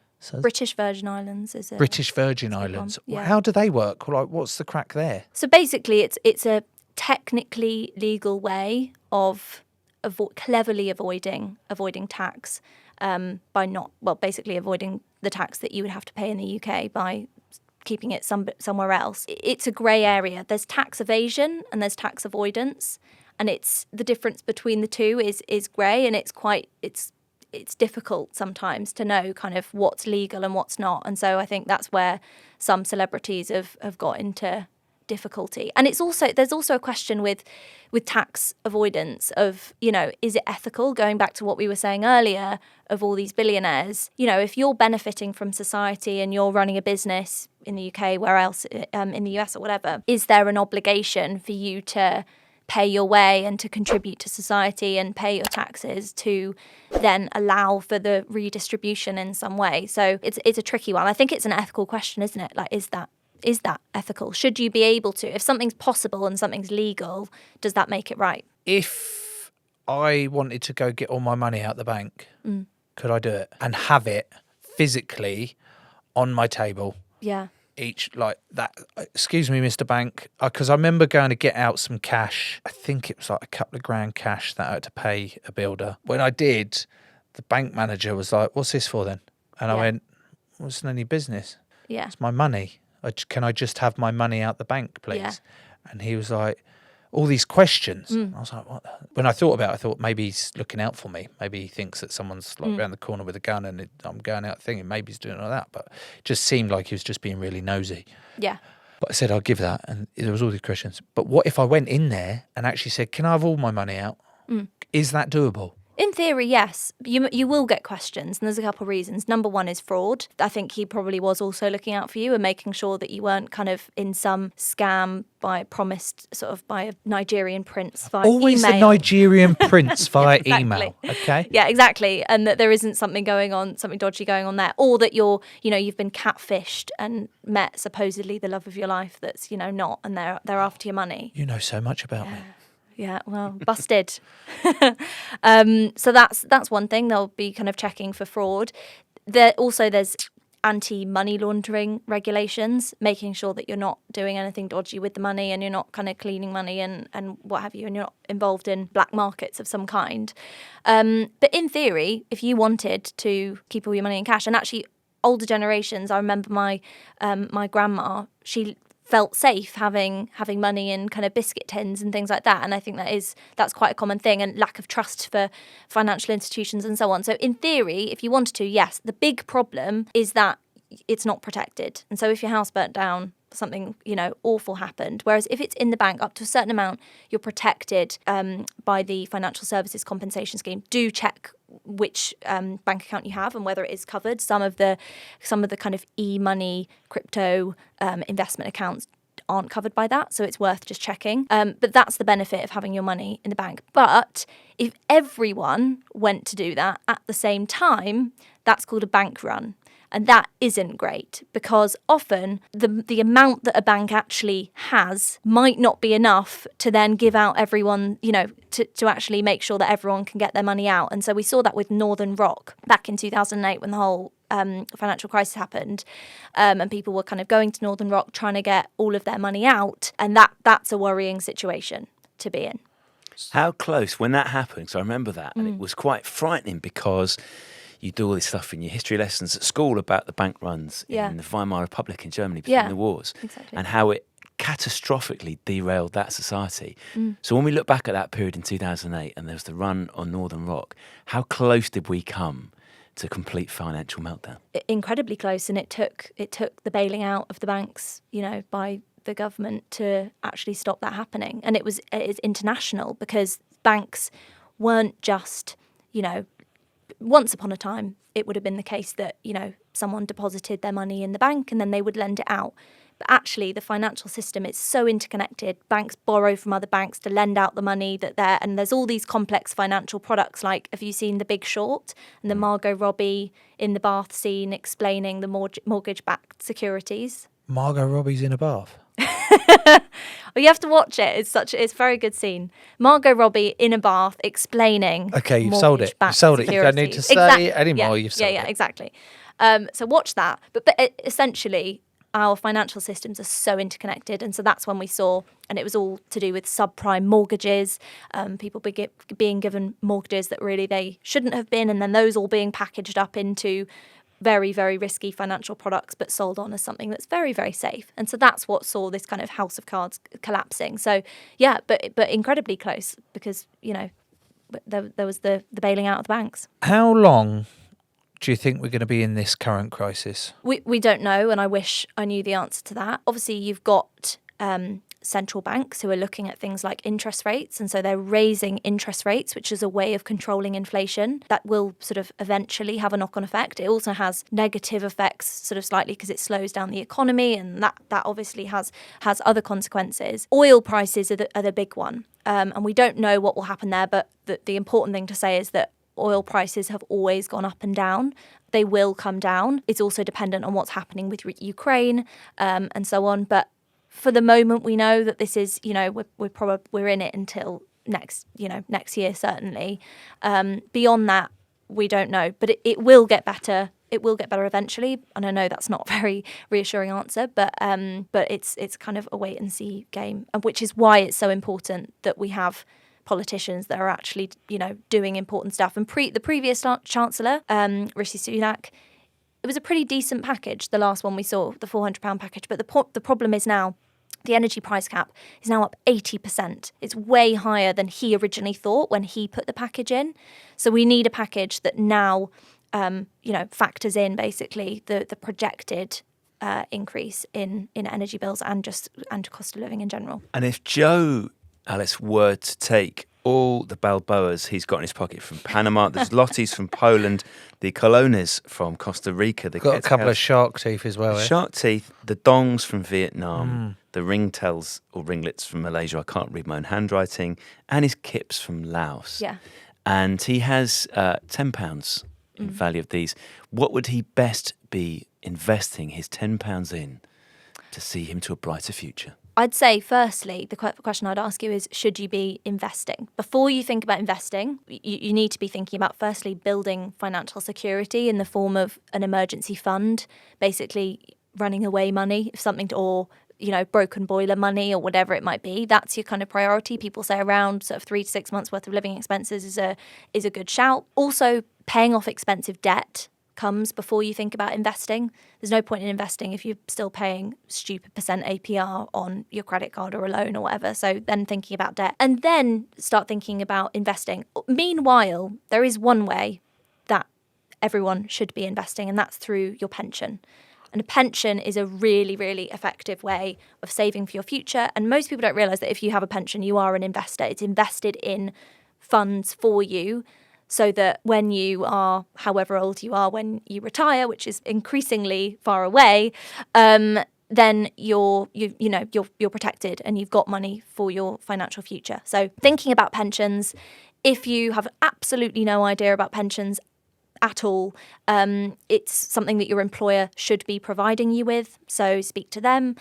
British Virgin Islands is it? British Virgin Islands. Yeah. How do they work? Like, what's the crack there? So basically, it's a technically legal way of cleverly avoiding tax by basically avoiding the tax that you would have to pay in the UK by keeping it somewhere else. It's a grey area. There's tax evasion and there's tax avoidance, and it's the difference between the two is grey, and it's difficult sometimes to know kind of what's legal and what's not. And so I think that's where some celebrities have got into difficulty. And there's also a question with tax avoidance of, is it ethical? Going back to what we were saying earlier of all these billionaires, if you're benefiting from society and you're running a business in the UK, where else, in the US or whatever, is there an obligation for you to pay your way and to contribute to society and pay your taxes to then allow for the redistribution in some way? So it's a tricky one. I think it's an ethical question, isn't it? Like, is that ethical? Should you be able to, if something's possible and something's legal, does that make it right? If I wanted to go get all my money out the bank, could I do it and have it physically on my table? Yeah. Each like that. Excuse me, Mr. Bank, because I remember going to get out some cash. I think it was like a couple of grand cash that I had to pay a builder. When I did, the bank manager was like, "What's this for then?" And I went, "Well, it's none of your business. Yeah. It's my money. Can I just have my money out the bank, please?" Yeah. And he was like, all these questions. I was like, what? When I thought about it, I thought maybe he's looking out for me. Maybe he thinks that someone's like around the corner with a gun and I'm going out thinking maybe he's doing all that. But it just seemed like he was just being really nosy. Yeah. But I said, I'll give that. And there was all these questions. But what if I went in there and actually said, can I have all my money out? Is that doable? In theory, yes. You will get questions, and there's a couple of reasons. Number one is fraud. I think he probably was also looking out for you and making sure that you weren't kind of in some scam promised by a Nigerian prince via Always email. the Nigerian prince via exactly. email, okay? Yeah, exactly. And that there isn't something dodgy going on there, or that you've been catfished and met supposedly the love of your life that's not, and they're after your money. You know so much about me. Yeah, well, busted. So that's one thing. They'll be kind of checking for fraud. There's anti-money laundering regulations, making sure that you're not doing anything dodgy with the money and you're not kind of cleaning money and what have you, and you're not involved in black markets of some kind. But in theory, if you wanted to keep all your money in cash, and actually older generations, I remember my grandma, she felt safe having money in kind of biscuit tins and things like that. And I think that's quite a common thing, and lack of trust for financial institutions and so on. So in theory, if you wanted to, yes, the big problem is that it's not protected. And so if your house burnt down, something awful happened. Whereas if it's in the bank up to a certain amount, you're protected by the Financial Services Compensation Scheme. Do check which bank account you have and whether it is covered. Some of the kind of e-money crypto investment accounts aren't covered by that, so it's worth just checking. But that's the benefit of having your money in the bank. But if everyone went to do that at the same time, that's called a bank run. And that isn't great, because often the amount that a bank actually has might not be enough to then give out everyone, to actually make sure that everyone can get their money out. And so we saw that with Northern Rock back in 2008 when the whole financial crisis happened, and people were kind of going to Northern Rock trying to get all of their money out. And that's a worrying situation to be in. How close when that happened? Because I remember that, and it was quite frightening because you do all this stuff in your history lessons at school about the bank runs in the Weimar Republic in Germany between the wars, exactly. and how it catastrophically derailed that society. So when we look back at that period in 2008 and there was the run on Northern Rock, how close did we come to complete financial meltdown? Incredibly close, and it took the bailing out of the banks, by the government to actually stop that happening. And it's international, because banks weren't just, once upon a time it would have been the case that, someone deposited their money in the bank and then they would lend it out. But actually, the financial system is so interconnected. Banks borrow from other banks to lend out the money and there's all these complex financial products. Like, have you seen The Big Short and the Margot Robbie in the bath scene explaining the mortgage-backed securities? Margot Robbie's in a bath. Well, you have to watch it. It's a very good scene. Margot Robbie in a bath explaining. Okay, you've sold it. You've sold it. You don't need to say anymore. You've sold it. Yeah, exactly. So watch that. But essentially, our financial systems are so interconnected, and so that's when we saw, and it was all to do with subprime mortgages, people being given mortgages that really they shouldn't have been, and then those all being packaged up into very, very risky financial products, but sold on as something that's very, very safe. And so that's what saw this kind of house of cards collapsing. So yeah, but incredibly close, because there was the bailing out of the banks. How long do you think we're going to be in this current crisis? We don't know, and I wish I knew the answer to that. Obviously, you've got central banks who are looking at things like interest rates, and so they're raising interest rates, which is a way of controlling inflation. That will sort of eventually have a knock-on effect. It also has negative effects, sort of slightly, because it slows down the economy, and that obviously has other consequences. Oil prices are the big one, and we don't know what will happen there, but the important thing to say is that oil prices have always gone up and down. They will come down. It's also dependent on what's happening with Ukraine and so on. But for the moment, we know that this is, we're in it until next year, certainly. Beyond that, we don't know. But it will get better. It will get better eventually. And I know that's not a very reassuring answer, but it's kind of a wait and see game, which is why it's so important that we have politicians that are actually, doing important stuff. And the previous Chancellor, Rishi Sunak, it was a pretty decent package, the last one we saw, the £400 package. But the problem is now the energy price cap is now up 80%. It's way higher than he originally thought when he put the package in. So we need a package that now, factors in basically the projected increase in energy bills and cost of living in general. And if Joe, Alice, were to take all the Balboas he's got in his pocket from Panama, the Zlotys from Poland, the Colones from Costa Rica, got a couple of shark teeth as well. Shark teeth, the dongs from Vietnam, the ringtails or ringlets from Malaysia. I can't read my own handwriting, and his kips from Laos. Yeah, and he has £10 in value of these. What would he best be investing his £10 in to see him to a brighter future? I'd say, firstly, the question I'd ask you is, should you be investing? Before you think about investing, you need to be thinking about, firstly, building financial security in the form of an emergency fund, basically running away money, if something, or broken boiler money or whatever it might be. That's your kind of priority. People say around sort of 3 to 6 months worth of living expenses is a good shout. Also, paying off expensive debt comes before you think about investing. There's no point in investing if you're still paying stupid percent APR on your credit card or a loan or whatever. So then thinking about debt, and then start thinking about investing. Meanwhile, there is one way that everyone should be investing, and that's through your pension. And a pension is a really, really effective way of saving for your future. And most people don't realise that if you have a pension, you are an investor. It's invested in funds for you, so that when you are, however old you are, when you retire, which is increasingly far away, then you're protected and you've got money for your financial future. So thinking about pensions, if you have absolutely no idea about pensions at all, it's something that your employer should be providing you with. So speak to them,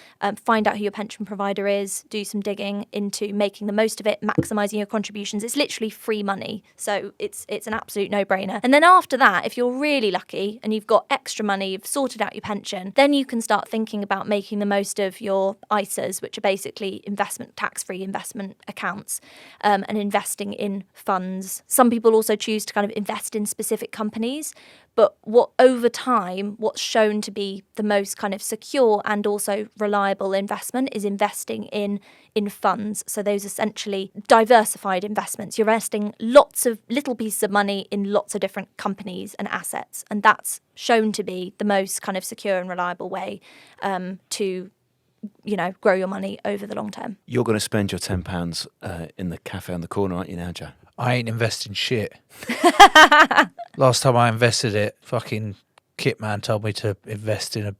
find out who your pension provider is, do some digging into making the most of it, maximising your contributions. It's literally free money. So it's an absolute no-brainer. And then after that, if you're really lucky and you've got extra money, you've sorted out your pension, then you can start thinking about making the most of your ISAs, which are basically tax-free investment accounts, and investing in funds. Some people also choose to kind of invest in specific companies. companies. But over time, what's shown to be the most kind of secure and also reliable investment is investing in funds. So those essentially diversified investments. You're investing lots of little pieces of money in lots of different companies and assets. And that's shown to be the most kind of secure and reliable way to grow your money over the long term. You're going to spend your £10 in the cafe on the corner, aren't you now, Joe? I ain't investing shit. Last time I invested it, fucking Kit Man told me to invest in a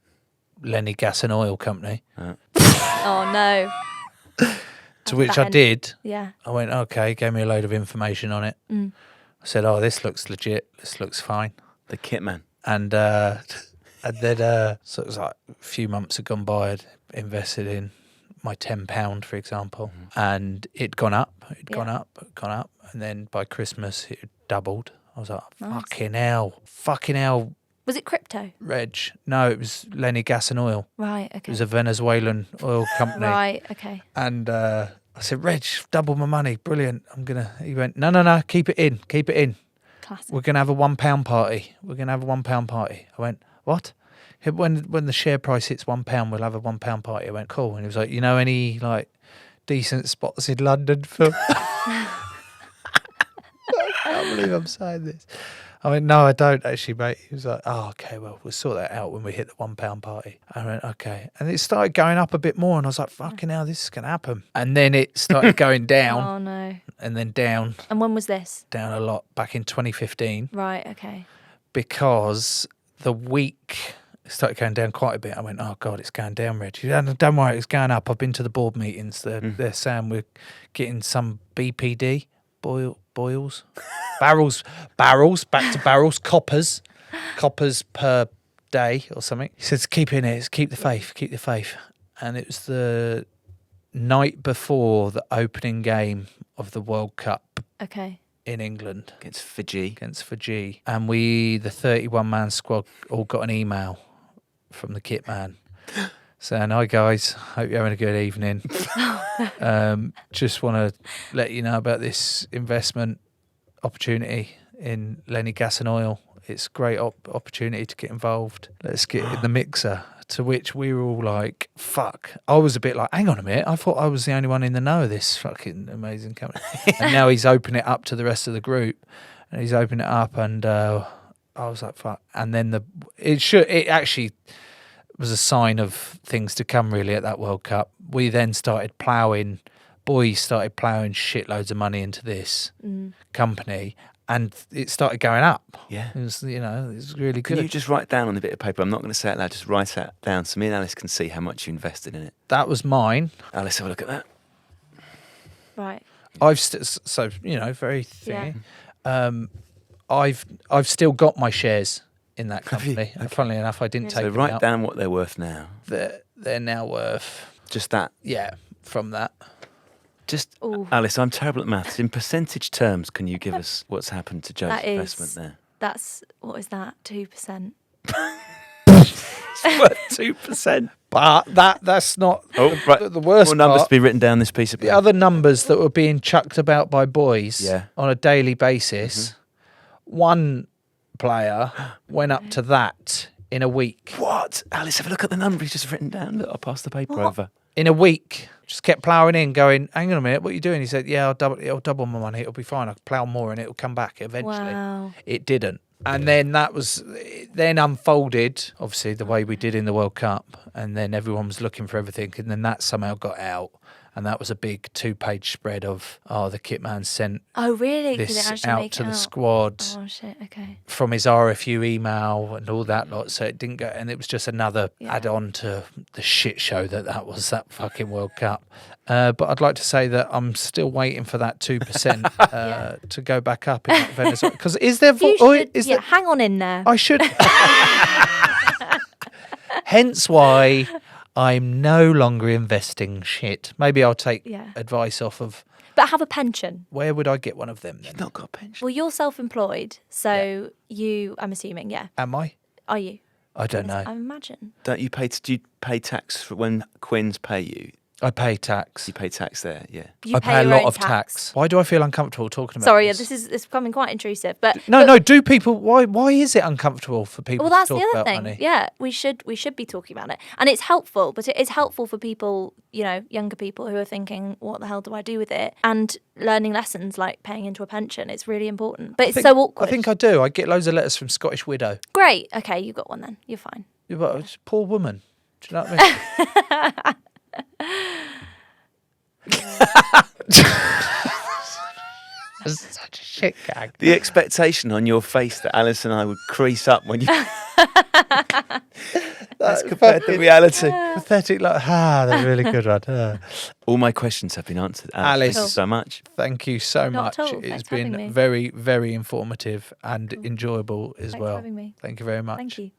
Lenny Gas and Oil company. Oh, no. To which I did. Yeah. I went, okay, gave me a load of information on it. I said, oh, this looks legit. This looks fine. The Kit Man. And then, so it was like a few months had gone by, I'd invested in my £10, for example, and it'd gone up, gone up. And then by Christmas, it had doubled. I was like, fucking hell. Was it crypto? Reg. No, it was Lenny Gas and Oil. Right, okay. It was a Venezuelan oil company. Right, okay. And I said, Reg, double my money. Brilliant. He went, no, keep it in. Classic. We're going to have a £1 party. I went, what? When the share price hits £1, we'll have a £1 party. I went, cool. And he was like, any like decent spots in London for... I can't believe I'm saying this. I went, no, I don't actually, mate. He was like, oh, okay, well, we'll sort that out when we hit the £1 party. I went, okay. And it started going up a bit more, and I was like, fucking hell, this is going to happen. And then it started going down. Oh, no. And then down. And when was this? Down a lot, back in 2015. Right, okay. Because the week... It started going down quite a bit. I went, oh, God, it's going down, Reg. Don't worry, it's going up. I've been to the board meetings. They're saying we're getting some BPD, boils, barrels, back to barrels, coppers per day or something. He says, keep in it, keep the faith. And it was the night before the opening game of the World Cup. Okay. In England. Against Fiji. And we, the 31-man squad, all got an email from the Kit Man saying, hi guys, hope you're having a good evening. Just want to let you know about this investment opportunity in Lenny Gas and Oil. It's a great opportunity to get involved. Let's get in the mixer. To which we were all like, fuck. I was a bit like, hang on a minute. I thought I was the only one in the know of this fucking amazing company. And now he's opened it up to the rest of the group. And he's opened it up and I was like, fuck. And then it actually was a sign of things to come really at that World Cup. We then started ploughing shitloads of money into this company. And it started going up. Yeah. It was, it was really good. Can you just write down on a bit of paper? I'm not going to say it loud. Just write that down so me and Alice can see how much you invested in it. That was mine. Alice, have a look at that. Right. I've very thingy. Yeah. I've still got my shares in that company. And funnily enough, I didn't take them out. So write down what they're worth now. They're now worth... Just that? Yeah, from that. Alice, I'm terrible at maths. In percentage terms, can you give us what's happened to Joe's investment there? What is that? 2%. It's worth 2%. But that's not the worst More numbers part. to be written down this piece of paper. The other numbers that were being chucked about by boys on a daily basis, one player went up to that in a week. What? Alice, have a look at the number he's just written down. Look, I'll pass the paper over. In a week, just kept ploughing in, going, hang on a minute, what are you doing? He said, yeah, it'll double my money. It'll be fine. I'll plough more and it'll come back eventually. Wow. It didn't. And then then unfolded, obviously, the way we did in the World Cup. And then everyone was looking for everything. And then that somehow got out. And that was a big 2-page spread of, the Kit Man sent this out to the squad from his RFU email and all that lot. So it didn't go, and it was just another add-on to the shit show that was that fucking World Cup. But I'd like to say that I'm still waiting for that 2% to go back up in Venezuela. Because is there... hang on in there. I should... Hence why... I'm no longer investing shit. Maybe I'll take advice off of... But have a pension. Where would I get one of them then? You've not got a pension. Well, you're self-employed, so I'm assuming, Am I? Are you? I don't know. I imagine. Do you pay tax for when Quins pay you? I pay tax. You pay tax there, yeah. You I pay a your lot own of tax. Why do I feel uncomfortable talking about Sorry, yeah, this? this is becoming quite intrusive. But No. Do people? Why is it uncomfortable for people well, to that's talk the other about thing. money? Yeah, we should be talking about it, and it's helpful. But it is helpful for people, younger people who are thinking, "What the hell do I do with it?" And learning lessons like paying into a pension. It's really important. But it's so awkward. I think I do. I get loads of letters from Scottish Widow. Great. Okay, you got one then. You're fine. Yeah, but it's a poor woman. Do you know what I mean? That's such a shit gag. The expectation on your face that Alice and I would crease up when you... That's compared to reality. Pathetic. That's a really good one. All my questions have been answered. Alice, thank you so much. Thank you so Not much. at all. It's Thanks for having been me. very, very informative and enjoyable as Thanks well. for having me. Thank you very much. Thank you.